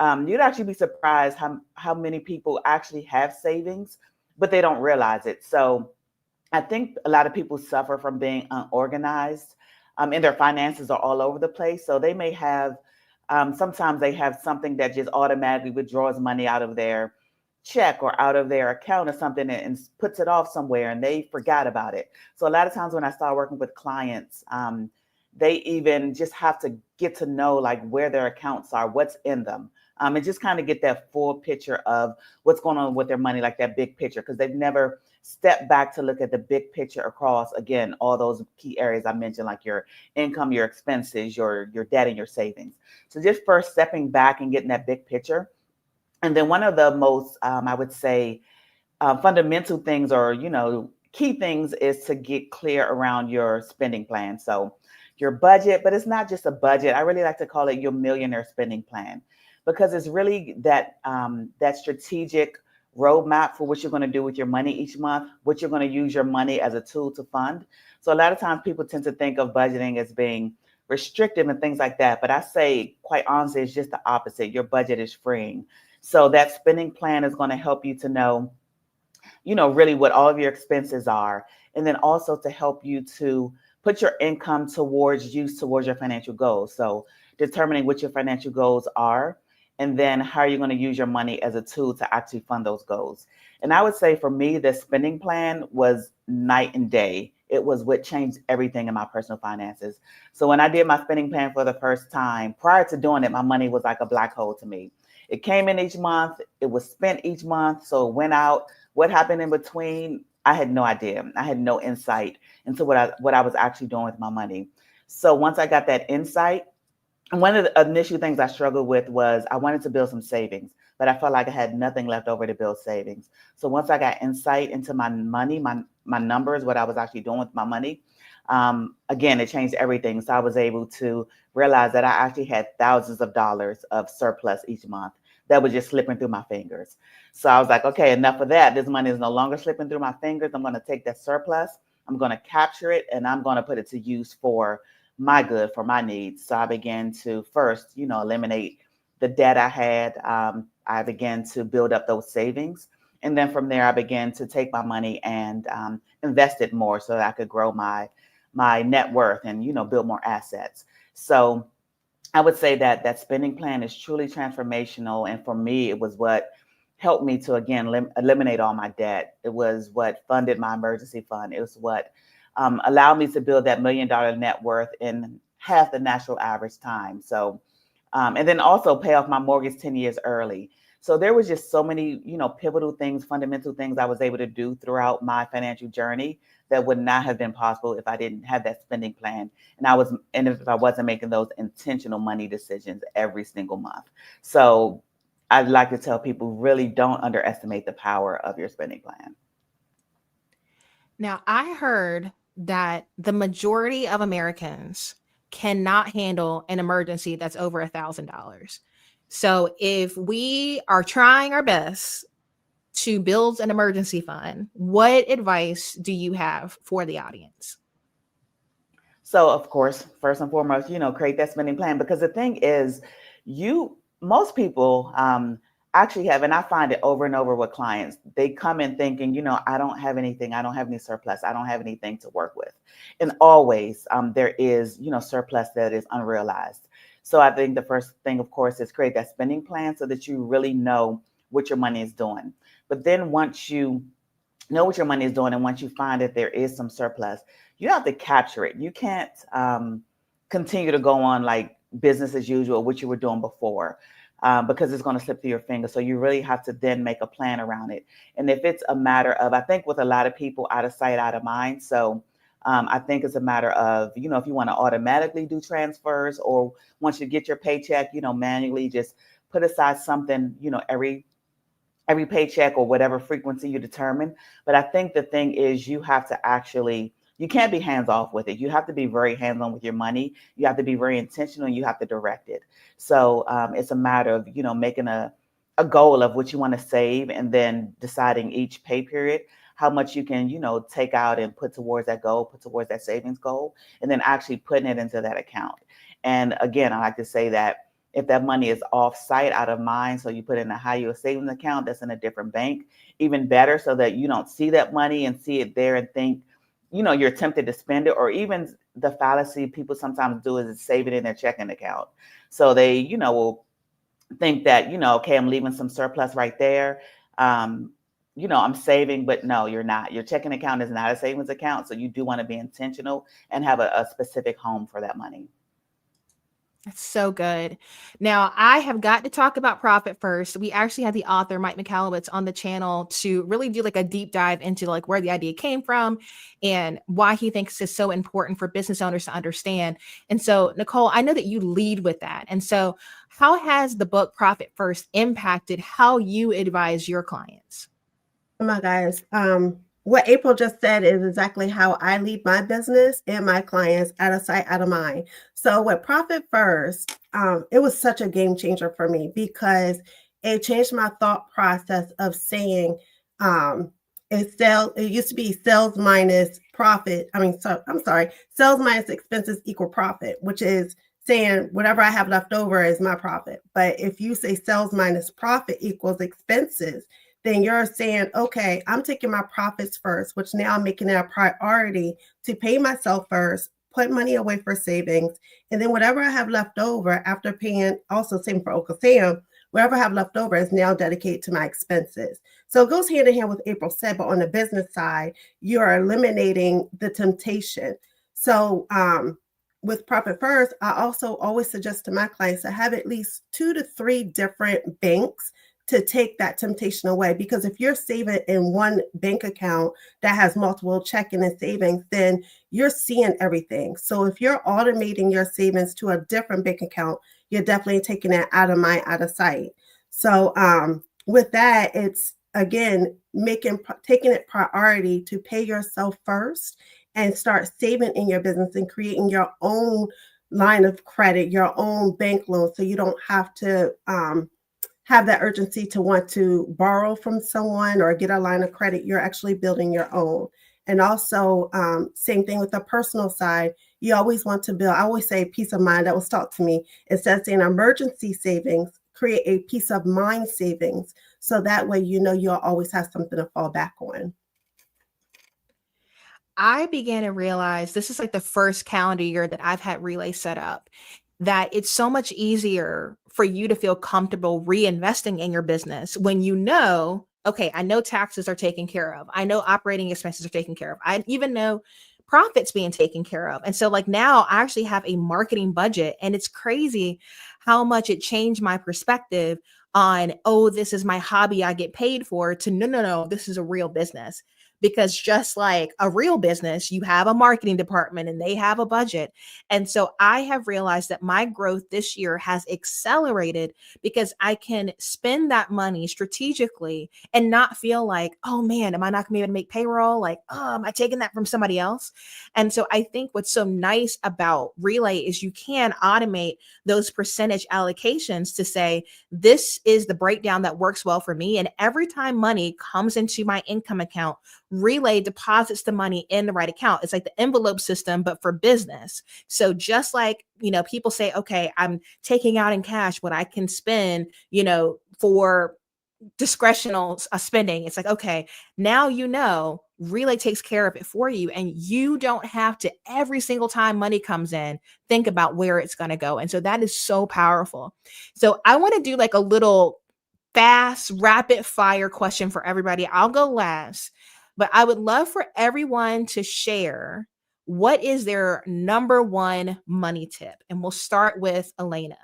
Speaker 3: you'd actually be surprised how many people actually have savings, but they don't realize it. So I think a lot of people suffer from being unorganized, and their finances are all over the place. So they may have, sometimes they have something that just automatically withdraws money out of their check or out of their account or something, and puts it off somewhere, and they forgot about it. So a lot of times when I start working with clients, they even just have to get to know like where their accounts are, what's in them, and just kind of get that full picture of what's going on with their money, like that big picture, because they've never stepped back to look at the big picture across, again, all those key areas I mentioned, like your income, your expenses, your debt, and your savings. So just first stepping back and getting that big picture. And then one of the most, I would say, fundamental things, or, key things, is to get clear around your spending plan. So your budget, but it's not just a budget. I really like to call it your millionaire spending plan, because it's really that strategic roadmap for what you're going to do with your money each month, what you're going to use your money as a tool to fund. So a lot of times people tend to think of budgeting as being restrictive and things like that. But I say, quite honestly, it's just the opposite. Your budget is freeing. So that spending plan is going to help you to know, really what all of your expenses are. And then also to help you to put your income towards your financial goals. So determining what your financial goals are, and then how you're going to use your money as a tool to actually fund those goals. And I would say for me, the spending plan was night and day. It was what changed everything in my personal finances. So when I did my spending plan for the first time, prior to doing it, my money was like a black hole to me. It came in each month. It was spent each month. So it went out. What happened in between, I had no idea. I had no insight into what I was actually doing with my money. So once I got that insight, and one of the initial things I struggled with was I wanted to build some savings, but I felt like I had nothing left over to build savings. So once I got insight into my money, my numbers, what I was actually doing with my money, again, it changed everything. So I was able to realize that I actually had thousands of dollars of surplus each month that was just slipping through my fingers. So I was like, okay, enough of that. This money is no longer slipping through my fingers. I'm going to take that surplus, I'm going to capture it, and I'm going to put it to use for my good, for my needs. So I began to first, eliminate the debt I had. I began to build up those savings. And then from there, I began to take my money and invest it more so that I could grow my net worth and, build more assets. So I would say that that spending plan is truly transformational. And for me, it was what helped me to, again, eliminate all my debt. It was what funded my emergency fund. It was what allowed me to build that $1 million net worth in half the national average time. So, and then also pay off my mortgage 10 years early. So there was just so many, pivotal things, fundamental things I was able to do throughout my financial journey that would not have been possible if I didn't have that spending plan. And if I wasn't making those intentional money decisions every single month. So I'd like to tell people, really don't underestimate the power of your spending plan.
Speaker 1: Now, I heard that the majority of Americans cannot handle an emergency that's over $1,000. So if we are trying our best to build an emergency fund, what advice do you have for the audience?
Speaker 3: So of course, first and foremost, create that spending plan, because the thing is, most people actually have, and I find it over and over with clients, they come in thinking, I don't have anything, I don't have any surplus, I don't have anything to work with. And always there is, surplus that is unrealized. So I think the first thing, of course, is create that spending plan so that you really know what your money is doing. But then once you know what your money is doing, and once you find that there is some surplus, you have to capture it. You can't continue to go on like business as usual, what you were doing before, because it's going to slip through your fingers. So you really have to then make a plan around it. And if it's a matter of, I think with a lot of people, out of sight, out of mind. So I think it's a matter of, if you want to automatically do transfers, or once you get your paycheck, manually just put aside something, every paycheck or whatever frequency you determine. But I think the thing is, you have to actually, you can't be hands off with it. You have to be very hands on with your money. You have to be very intentional. You have to direct it. So it's a matter of, making a goal of what you want to save, and then deciding each pay period how much you can, take out and put towards that goal, put towards that savings goal, and then actually putting it into that account. And again, I like to say that if that money is off site, out of mind, so you put in a high yield savings account that's in a different bank, even better, so that you don't see that money and see it there and think, you're tempted to spend it. Or even the fallacy people sometimes do is save it in their checking account. So they, will think that, okay, I'm leaving some surplus right there. I'm saving, but no, you're not. Your checking account is not a savings account. So you do want to be intentional and have a specific home for that money.
Speaker 1: That's so good. Now, I have got to talk about Profit First. We actually had the author, Mike Michalowicz, on the channel to really do like a deep dive into like where the idea came from and why he thinks it's so important for business owners to understand. And so, Nicole, I know that you lead with that. And so how has the book Profit First impacted how you advise your clients?
Speaker 4: Oh my guys, what April just said is exactly how I lead my business and my clients, out of sight, out of mind. So with Profit First, it was such a game changer for me, because it changed my thought process of saying, it used to be sales minus profit. Sales minus expenses equal profit, which is saying whatever I have left over is my profit. But if you say sales minus profit equals expenses, then you're saying, okay, I'm taking my profits first, which now I'm making it a priority to pay myself first, put money away for savings, and then whatever I have left over after paying, also same for Uncle Sam, whatever I have left over is now dedicated to my expenses. So it goes hand in hand with April said, but on the business side, you are eliminating the temptation. So with Profit First, I also always suggest to my clients to have at least 2 to 3 different banks to take that temptation away. Because if you're saving in one bank account that has multiple checking and savings, then you're seeing everything. So if you're automating your savings to a different bank account, you're definitely taking it out of mind, out of sight. So with that, it's again taking it priority to pay yourself first and start saving in your business and creating your own line of credit, your own bank loan, so you don't have to have that urgency to want to borrow from someone or get a line of credit. You're actually building your own. And also, same thing with the personal side. You always want to build, I always say peace of mind. That was taught to me. Instead of saying emergency savings, create a peace of mind savings. So that way, you know, you'll always have something to fall back on.
Speaker 1: I began to realize this is like the first calendar year that I've had Relay set up, that it's so much easier for you to feel comfortable reinvesting in your business when you know, okay, I know taxes are taken care of. I know operating expenses are taken care of. I even know profits being taken care of. And so like now I actually have a marketing budget, and it's crazy how much it changed my perspective on, oh, this is my hobby I get paid for, to no, this is a real business. Because just like a real business, you have a marketing department and they have a budget. And so I have realized that my growth this year has accelerated because I can spend that money strategically and not feel like, oh man, am I not gonna be able to make payroll? Like, oh, am I taking that from somebody else? And so I think what's so nice about Relay is you can automate those percentage allocations to say, this is the breakdown that works well for me. And every time money comes into my income account, Relay deposits the money in the right account. It's like the envelope system, but for business. So just like, you know, people say, okay, I'm taking out in cash what I can spend, you know, for discretional spending. It's like, okay, now you know Relay takes care of it for you, and you don't have to every single time money comes in think about where it's going to go. And so that is so powerful. So I want to do like a little fast rapid fire question for everybody. I'll go last, but I would love for everyone to share what is their number one money tip. And we'll start with Alaina.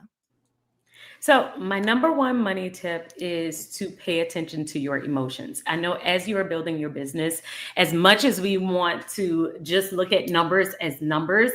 Speaker 2: So, my number one money tip is to pay attention to your emotions. I know as you are building your business, as much as we want to just look at numbers as numbers,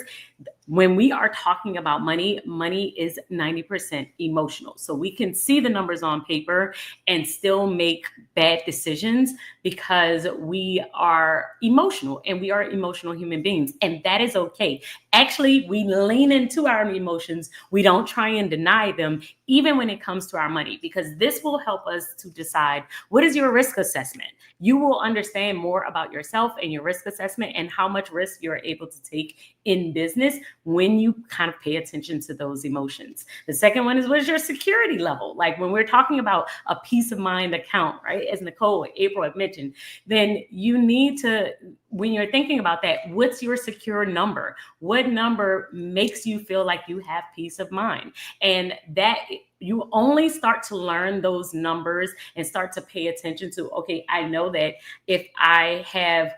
Speaker 2: when we are talking about money, money is 90% emotional. So we can see the numbers on paper and still make bad decisions because we are emotional, and we are emotional human beings, and that is okay. Actually, we lean into our emotions. We don't try and deny them, even when it comes to our money, because this will help us to decide what is your risk assessment. You will understand more about yourself and your risk assessment and how much risk you're able to take in business when you kind of pay attention to those emotions. The second one is, what is your security level? Like when we're talking about a peace of mind account, right? As Nicole and April have mentioned, then you need to, when you're thinking about that, what's your secure number? What number makes you feel like you have peace of mind? And that you only start to learn those numbers and start to pay attention to, okay, I know that if I have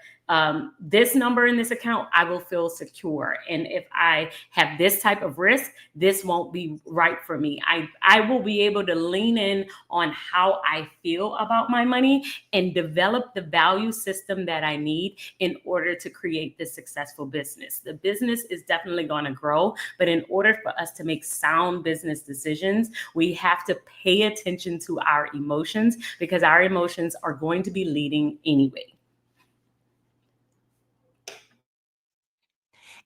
Speaker 2: this number in this account, I will feel secure. And if I have this type of risk, this won't be right for me. I will be able to lean in on how I feel about my money and develop the value system that I need in order to create this successful business. The business is definitely going to grow, but in order for us to make sound business decisions, we have to pay attention to our emotions, because our emotions are going to be leading anyway.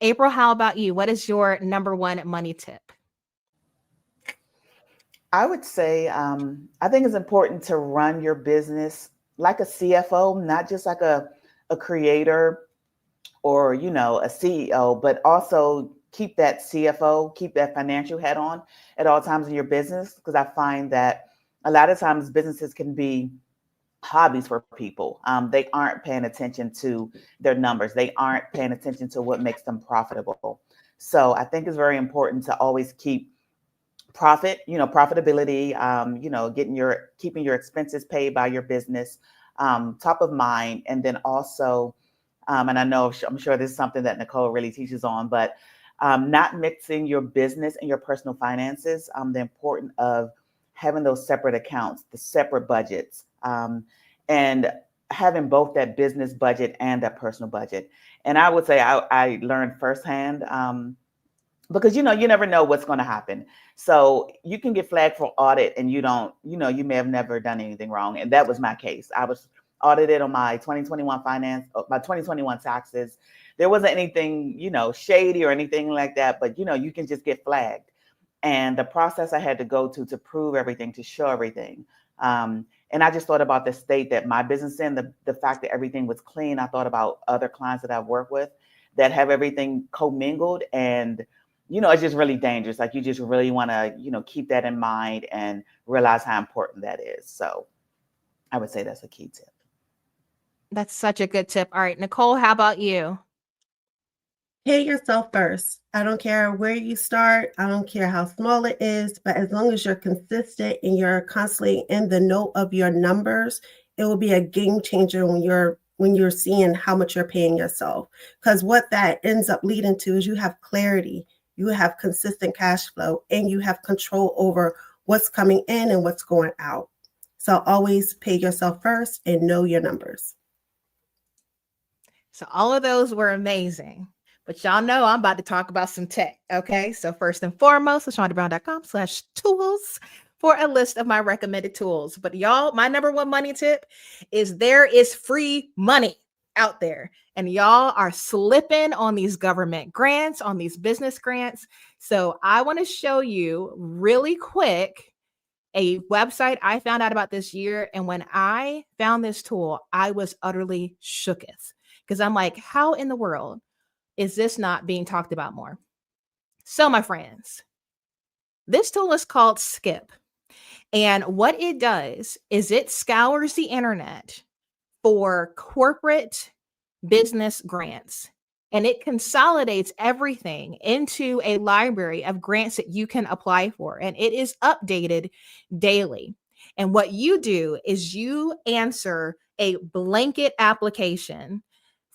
Speaker 1: April, how about you? What is your number one money tip?
Speaker 3: I would say I think it's important to run your business like a CFO, not just like a creator or, you know, a CEO, but also keep that CFO, keep that financial hat on at all times in your business. Because I find that a lot of times businesses can be hobbies for people. They aren't paying attention to their numbers. They aren't paying attention to what makes them profitable. So I think it's very important to always keep profitability, keeping your expenses paid by your business top of mind. And then also, and I'm sure this is something that Nicole really teaches on, but not mixing your business and your personal finances, the importance of having those separate accounts, the separate budgets, and having both that business budget and that personal budget. And I would say I learned firsthand, because you never know what's going to happen. So you can get flagged for audit and you don't, you may have never done anything wrong. And that was my case. I was audited on my 2021 my 2021 taxes. There wasn't anything, shady or anything like that, but you can just get flagged. And the process I had to go to prove everything, to show everything. And I just thought about the state that my business in, the fact that everything was clean. I thought about other clients that I've worked with that have everything commingled, and it's just really dangerous. Like, you just really want to, keep that in mind and realize how important that is. So I would say that's a key tip.
Speaker 1: That's such a good tip. All right, Nicole, how about you?
Speaker 4: Pay yourself first. I don't care where you start. I don't care how small it is, but as long as you're consistent and you're constantly in the know of your numbers, it will be a game changer when you're seeing how much you're paying yourself. Because what that ends up leading to is you have clarity, you have consistent cash flow, and you have control over what's coming in and what's going out. So always pay yourself first and know your numbers.
Speaker 1: So all of those were amazing. But y'all know I'm about to talk about some tech, okay? So first and foremost, LaShondaBrown.com/tools for a list of my recommended tools. But y'all, my number one money tip is there is free money out there. And y'all are slipping on these government grants, on these business grants. So I want to show you really quick a website I found out about this year. And when I found this tool, I was utterly shooketh, because I'm like, how in the world is this not being talked about more? So my friends, this tool is called Skip. And what it does is it scours the internet for corporate business grants. And it consolidates everything into a library of grants that you can apply for. And it is updated daily. And what you do is you answer a blanket application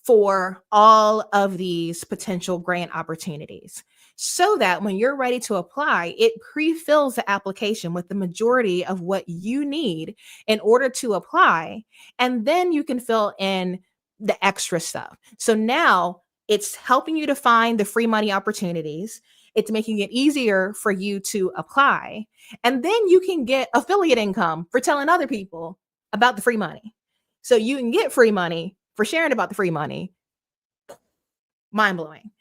Speaker 1: for all of these potential grant opportunities, so that when you're ready to apply, it pre-fills the application with the majority of what you need in order to apply. And then you can fill in the extra stuff. So now it's helping you to find the free money opportunities. It's making it easier for you to apply. And then you can get affiliate income for telling other people about the free money. So you can get free money for sharing about the free money. Mind blowing.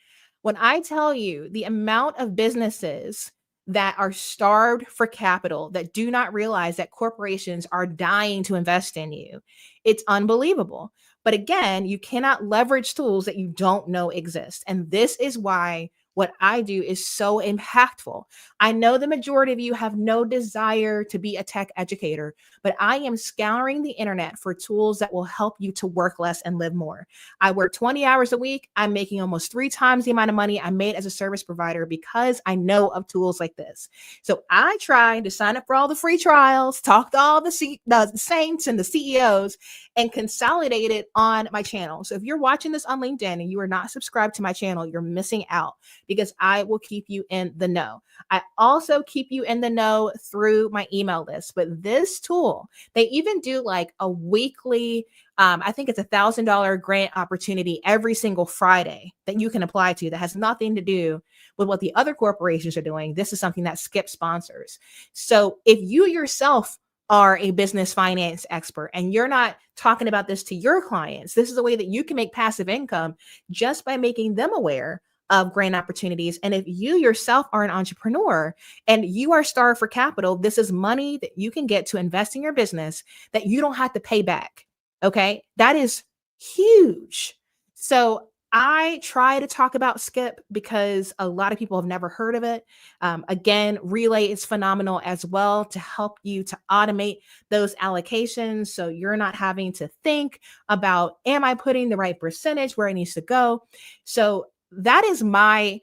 Speaker 1: When I tell you the amount of businesses that are starved for capital, that do not realize that corporations are dying to invest in you, it's unbelievable. But again, you cannot leverage tools that you don't know exist. And this is why what I do is so impactful. I know the majority of you have no desire to be a tech educator, but I am scouring the internet for tools that will help you to work less and live more. I work 20 hours a week. I'm making almost 3 times the amount of money I made as a service provider because I know of tools like this. So I try to sign up for all the free trials, talk to all the saints and the CEOs, and consolidate it on my channel. So if you're watching this on LinkedIn and you are not subscribed to my channel, you're missing out, because I will keep you in the know. I also keep you in the know through my email list. But this tool, they even do like a weekly, I think it's $1,000 grant opportunity every single Friday that you can apply to, that has nothing to do with what the other corporations are doing. This is something that Skip sponsors. So if you yourself are a business finance expert and you're not talking about this to your clients, this is a way that you can make passive income just by making them aware of grant opportunities. And if you yourself are an entrepreneur and you are starved for capital, this is money that you can get to invest in your business that you don't have to pay back. Okay. That is huge. So I try to talk about Skip because a lot of people have never heard of it. Again, Relay is phenomenal as well to help you to automate those allocations. So you're not having to think about, am I putting the right percentage where it needs to go? So that is my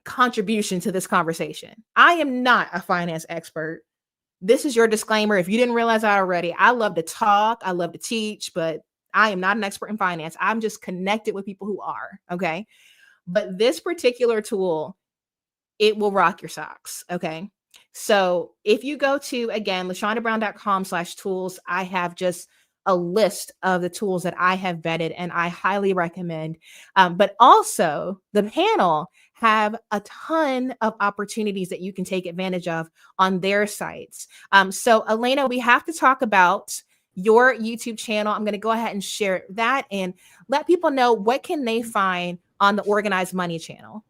Speaker 1: contribution to this conversation. I am not a finance expert. This is your disclaimer. If you didn't realize that already, I love to talk, I love to teach, but I am not an expert in finance. I'm just connected with people who are, okay? But this particular tool, it will rock your socks, okay? So if you go to, again, lashondabrown.com/tools, I have just a list of the tools that I have vetted and I highly recommend. But also the panel have a ton of opportunities that you can take advantage of on their sites. So Alaina, we have to talk about your YouTube channel. I'm going to go ahead and share that and let people know what can they find on the Organized Money channel.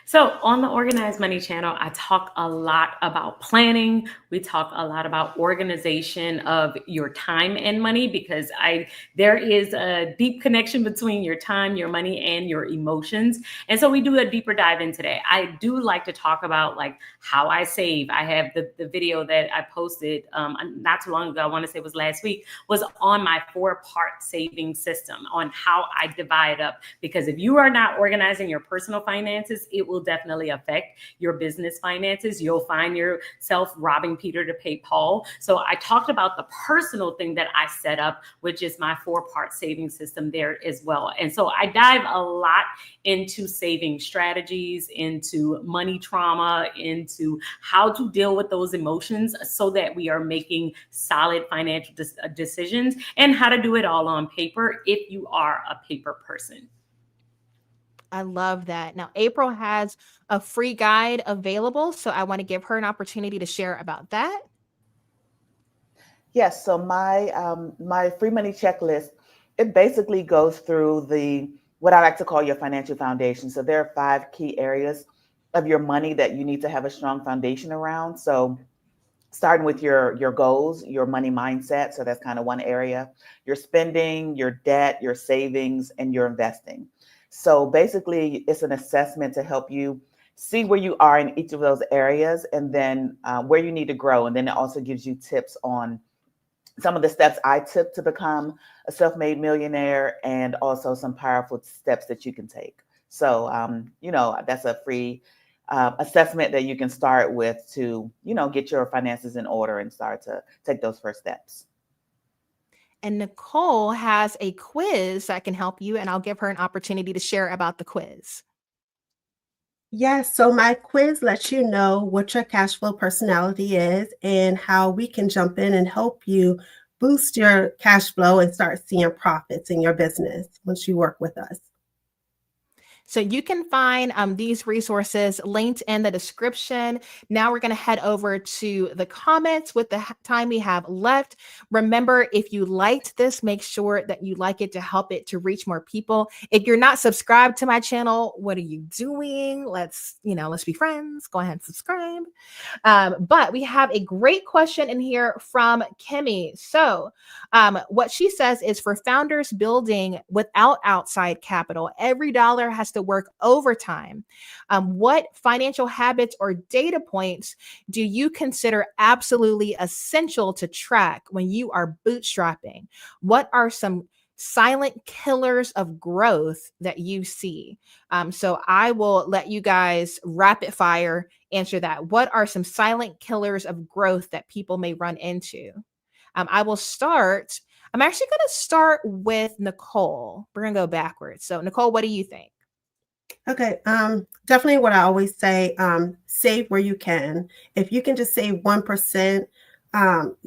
Speaker 2: So on the Organized Money channel, I talk a lot about planning. We talk a lot about organization of your time and money, because there is a deep connection between your time, your money, and your emotions. And so we do a deeper dive in today. I do like to talk about like how I save. I have the video that I posted not too long ago, I want to say it was last week, was on my 4-part saving system on how I divide up. Because if you are not organizing your personal finances, it will definitely affect your business finances. You'll find yourself robbing Peter to pay Paul. So I talked about the personal thing that I set up, which is my 4-part saving system there as well. And so I dive a lot into saving strategies, into money trauma, into how to deal with those emotions so that we are making solid financial decisions, and how to do it all on paper if you are a paper person.
Speaker 1: I love that. Now, April has a free guide available, so I want to give her an opportunity to share about that.
Speaker 3: Yes. So my free money checklist, it basically goes through what I like to call your financial foundation. So there are 5 key areas of your money that you need to have a strong foundation around. So starting with your goals, your money mindset. So that's kind of one area. Your spending, your debt, your savings, and your investing. So basically, it's an assessment to help you see where you are in each of those areas, and then where you need to grow. And then it also gives you tips on some of the steps I took to become a self-made millionaire, and also some powerful steps that you can take. So, that's a free assessment that you can start with to, get your finances in order and start to take those first steps.
Speaker 1: And Nicole has a quiz that can help you, and I'll give her an opportunity to share about the quiz.
Speaker 4: Yes, so my quiz lets you know what your cash flow personality is and how we can jump in and help you boost your cash flow and start seeing profits in your business once you work with us.
Speaker 1: So you can find these resources linked in the description. Now we're going to head over to the comments with the time we have left. Remember, if you liked this, make sure that you like it to help it to reach more people. If you're not subscribed to my channel, what are you doing? Let's be friends. Go ahead and subscribe. But we have a great question in here from Kimmy. So what she says is, for founders building without outside capital, every dollar has to work overtime. What financial habits or data points do you consider absolutely essential to track when you are bootstrapping? What are some silent killers of growth that you see? So I will let you guys rapid fire answer that. What are some silent killers of growth that people may run into? I will start. I'm actually going to start with Nicole. We're going to go backwards. So Nicole, what do you think?
Speaker 4: Okay, definitely what I always say, save where you can. If you can just save 1%,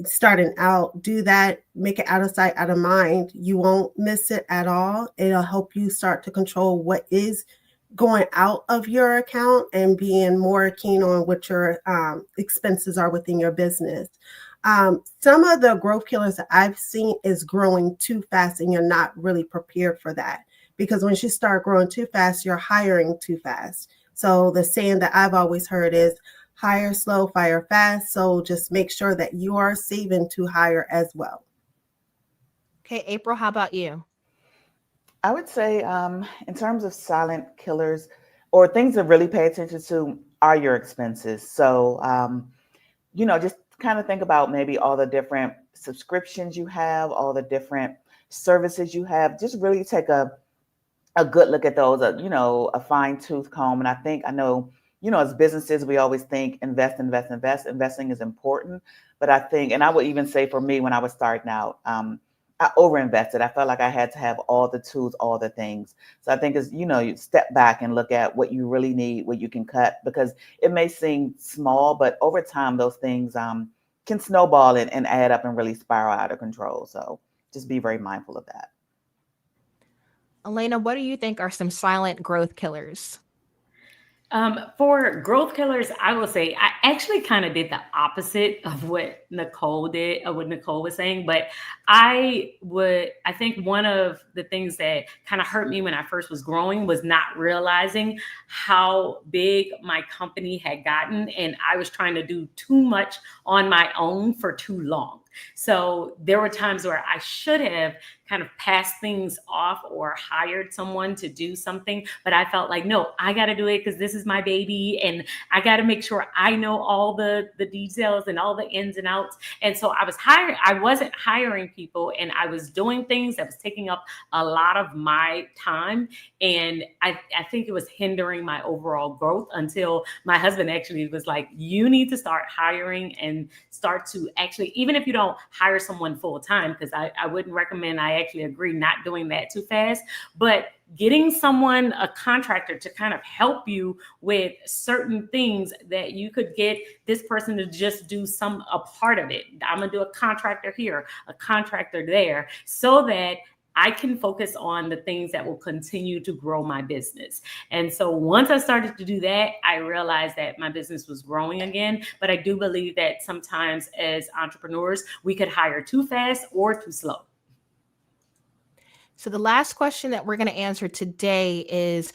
Speaker 4: starting out, do that, make it out of sight, out of mind. You won't miss it at all. It'll help you start to control what is going out of your account and being more keen on what your expenses are within your business. Some of the growth killers that I've seen is growing too fast, and you're not really prepared for that. Because once you start growing too fast, you're hiring too fast. So the saying that I've always heard is hire slow, fire fast. So just make sure that you are saving to hire as well.
Speaker 1: Okay, April, how about you?
Speaker 3: I would say in terms of silent killers or things to really pay attention to are your expenses. So, just kind of think about maybe all the different subscriptions you have, all the different services you have. Just really take a good look at those, a fine tooth comb. And I know, as businesses, we always think invest. Investing is important. But I think, and I would even say for me, when I was starting out, I overinvested. I felt like I had to have all the tools, all the things. So I think it's, you step back and look at what you really need, what you can cut, because it may seem small, but over time, those things can snowball and add up and really spiral out of control. So just be very mindful of that.
Speaker 1: Alaina, what do you think are some silent growth killers?
Speaker 2: For growth killers, I will say I actually kind of did the opposite of what Nicole did, of what Nicole was saying. But I think one of the things that kind of hurt me when I first was growing was not realizing how big my company had gotten. And I was trying to do too much on my own for too long. So there were times where I should have kind of passed things off or hired someone to do something, but I felt like, no, I got to do it because this is my baby and I got to make sure I know all the details and all the ins and outs. And so I wasn't hiring people, and I was doing things that was taking up a lot of my time. And I think it was hindering my overall growth until my husband actually was like, you need to start hiring and start to actually, even if you don't hire someone full time, because I wouldn't recommend, I actually agree, not doing that too fast, but getting someone, a contractor, to kind of help you with certain things that you could get this person to just do a part of it. I'm going to do a contractor here, a contractor there, so that I can focus on the things that will continue to grow my business. And so once I started to do that, I realized that my business was growing again. But I do believe that sometimes as entrepreneurs, we could hire too fast or too slow.
Speaker 1: So the last question that we're going to answer today is,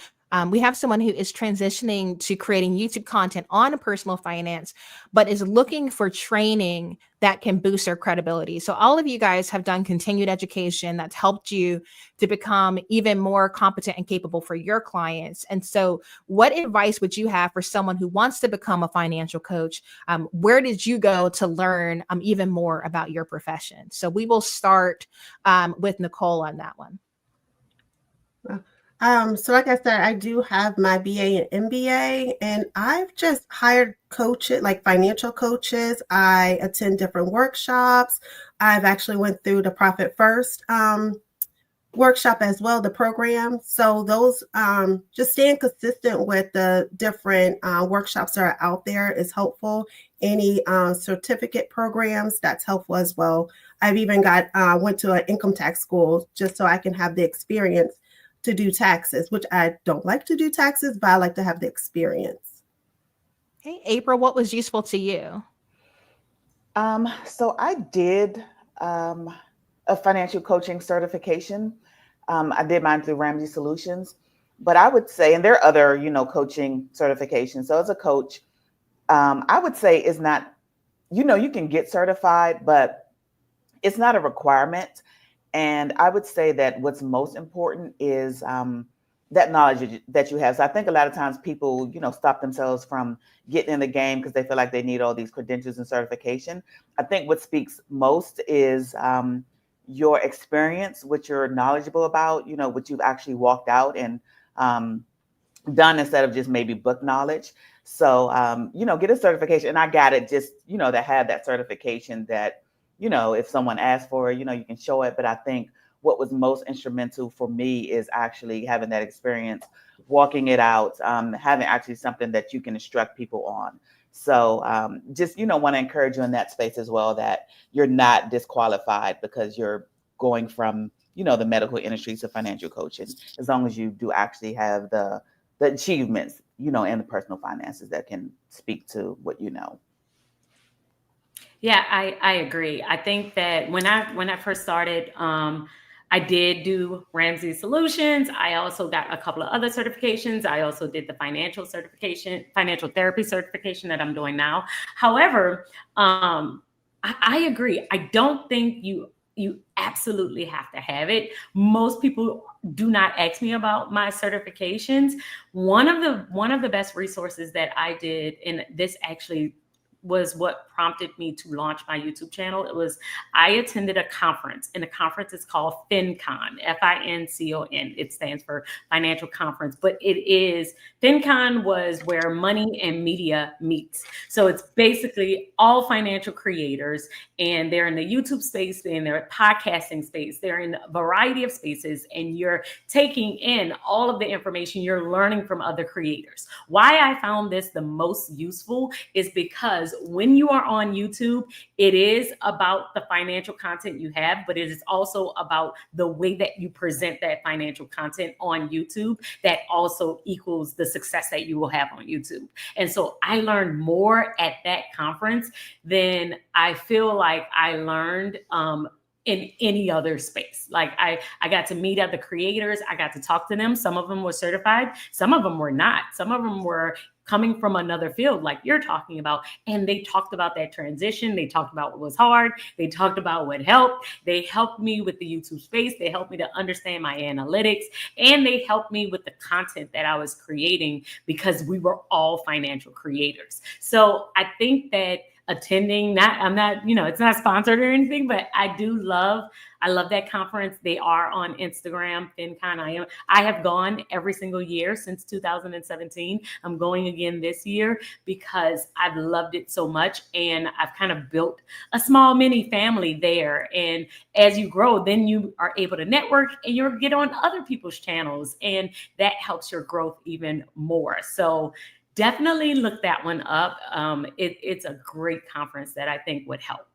Speaker 1: we have someone who is transitioning to creating YouTube content on personal finance, but is looking for training that can boost their credibility. So all of you guys have done continued education that's helped you to become even more competent and capable for your clients. And so what advice would you have for someone who wants to become a financial coach? Where did you go to learn even more about your profession? So we will start with Nicole on that one.
Speaker 4: So like I said, I do have my BA and MBA, and I've just hired coaches, like financial coaches. I attend different workshops. I've actually went through the Profit First workshop as well, the program. So those, just staying consistent with the different workshops that are out there is helpful. Any certificate programs, that's helpful as well. I've even went to an income tax school just so I can have the experience to do taxes, which I don't like to do taxes, but I like to have the experience.
Speaker 1: Hey, April, what was useful to you?
Speaker 3: So I did a financial coaching certification. I did mine through Ramsey Solutions, but I would say, and there are other, coaching certifications. So as a coach, I would say it's not, you can get certified, but it's not a requirement. And I would say that what's most important is that knowledge that you have. So I think a lot of times people, stop themselves from getting in the game because they feel like they need all these credentials and certification. I think what speaks most is your experience, what you're knowledgeable about, what you've actually walked out and done instead of just maybe book knowledge. So, get a certification. And I got it just, to have that certification that, if someone asks for it, you can show it. But I think what was most instrumental for me is actually having that experience, walking it out, having actually something that you can instruct people on. So just, want to encourage you in that space as well, that you're not disqualified because you're going from, the medical industry to financial coaching, as long as you do actually have the achievements, in the personal finances that can speak to what you know.
Speaker 2: Yeah, I agree. I think that when I first started, I did do Ramsey Solutions. I also got a couple of other certifications. I also did the financial therapy certification that I'm doing now. However, I agree. I don't think you absolutely have to have it. Most people do not ask me about my certifications. One of the best resources that I did, and this actually was what prompted me to launch my YouTube channel. I attended a conference, and the conference is called FinCon, FINCON. It stands for Financial Conference, but FinCon was where money and media meets. So it's basically all financial creators, and they're in the YouTube space, they're in their podcasting space, they're in a variety of spaces, and you're taking in all of the information, you're learning from other creators. Why I found this the most useful is because when you are on YouTube, it is about the financial content you have, but it is also about the way that you present that financial content on YouTube that also equals the success that you will have on YouTube. And so I learned more at that conference than I feel like I learned in any other space. Like I got to meet other creators. I got to talk to them. Some of them were certified. Some of them were not. Some of them were coming from another field like you're talking about. And they talked about that transition. They talked about what was hard. They talked about what helped. They helped me with the YouTube space. They helped me to understand my analytics. And they helped me with the content that I was creating because we were all financial creators. So I think that attending, I'm not, it's not sponsored or anything, but I love that conference. They are on Instagram, FinCon. I have gone every single year since 2017. I'm going again this year because I've loved it so much. And I've kind of built a small mini family there. And as you grow, then you are able to network and you get on other people's channels. And that helps your growth even more. So definitely look that one up. It's a great conference that I think would help.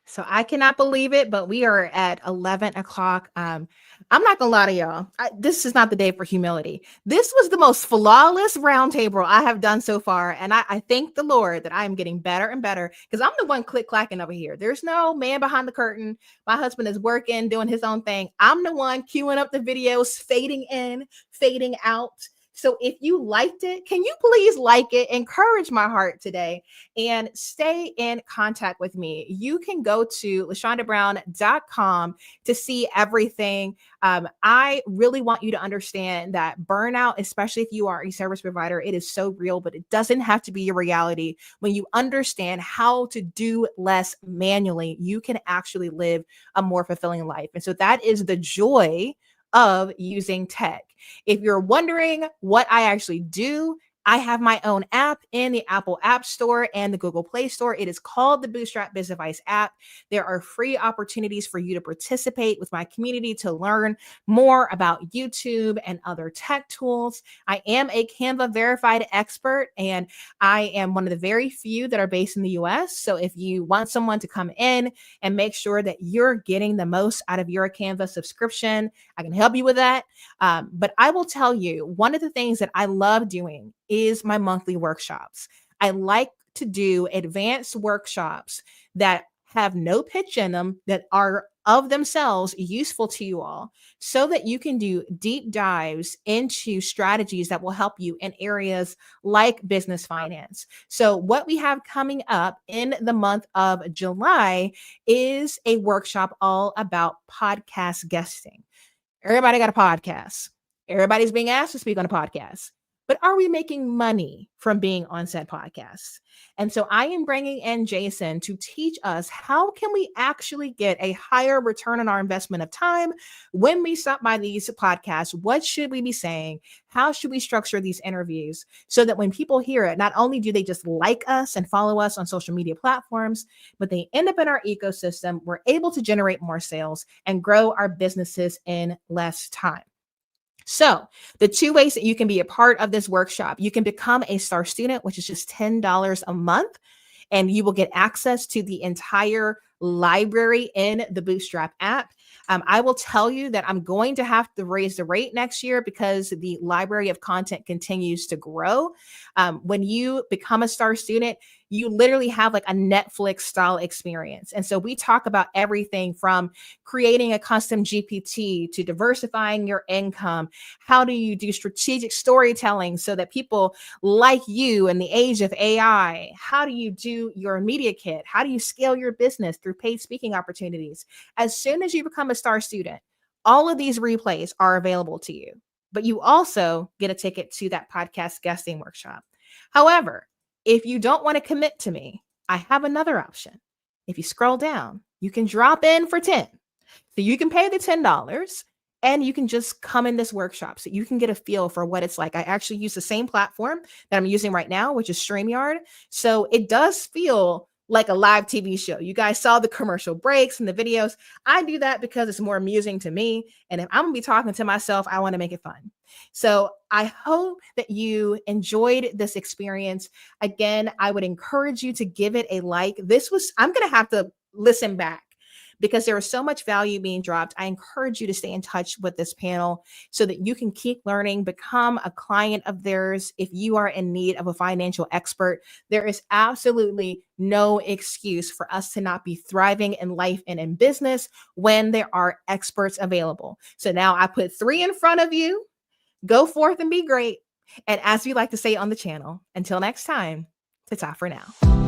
Speaker 1: So I cannot believe it, but we are at 11 o'clock. I'm not gonna lie to y'all. This is not the day for humility. This was the most flawless roundtable I have done so far. And I thank the Lord that I am getting better and better because I'm the one click-clacking over here. There's no man behind the curtain. My husband is working, doing his own thing. I'm the one queuing up the videos, fading in, fading out. So if you liked it, can you please like it, encourage my heart today, and stay in contact with me? You can go to LaShondaBrown.com to see everything. I really want you to understand that burnout, especially if you are a service provider, it is so real, but it doesn't have to be your reality. When you understand how to do less manually, you can actually live a more fulfilling life. And so that is the joy of using tech. If you're wondering what I actually do, I have my own app in the Apple App Store and the Google Play Store. It is called the Bootstrap Biz Advice app. There are free opportunities for you to participate with my community to learn more about YouTube and other tech tools. I am a Canva verified expert, and I am one of the very few that are based in the US. So if you want someone to come in and make sure that you're getting the most out of your Canva subscription, I can help you with that. But I will tell you, one of the things that I love doing is my monthly workshops. I like to do advanced workshops that have no pitch in them, that are of themselves useful to you all, so that you can do deep dives into strategies that will help you in areas like business finance. So what we have coming up in the month of July is a workshop all about podcast guesting. Everybody got a podcast. Everybody's being asked to speak on a podcast. But are we making money from being on said podcasts? And so I am bringing in Jason to teach us how can we actually get a higher return on our investment of time when we stop by these podcasts. What should we be saying? How should we structure these interviews so that when people hear it, not only do they just like us and follow us on social media platforms, but they end up in our ecosystem, we're able to generate more sales and grow our businesses in less time. So the two ways that you can be a part of this workshop, you can become a star student, which is just $10 a month, and you will get access to the entire library in the Bootstrap app. I will tell you that I'm going to have to raise the rate next year because the library of content continues to grow. When you become a star student, you literally have like a Netflix style experience. And so we talk about everything from creating a custom GPT to diversifying your income. How do you do strategic storytelling so that people like you in the age of AI? How do you do your media kit? How do you scale your business through paid speaking opportunities? As soon as you become a star student, all of these replays are available to you, but you also get a ticket to that podcast guesting workshop. However, if you don't want to commit to me, I have another option. If you scroll down, you can drop in for 10. So you can pay the $10 and you can just come in this workshop so you can get a feel for what it's like. I actually use the same platform that I'm using right now, which is StreamYard. So it does feel like a live TV show. You guys saw the commercial breaks and the videos. I do that because it's more amusing to me. And if I'm gonna be talking to myself, I want to make it fun. So I hope that you enjoyed this experience. Again, I would encourage you to give it a like. I'm gonna have to listen back because there was so much value being dropped. I encourage you to stay in touch with this panel so that you can keep learning, become a client of theirs. If you are in need of a financial expert, there is absolutely no excuse for us to not be thriving in life and in business when there are experts available. So now I put 3 in front of you. Go forth and be great. And as we like to say on the channel, until next time, ta-ta for now.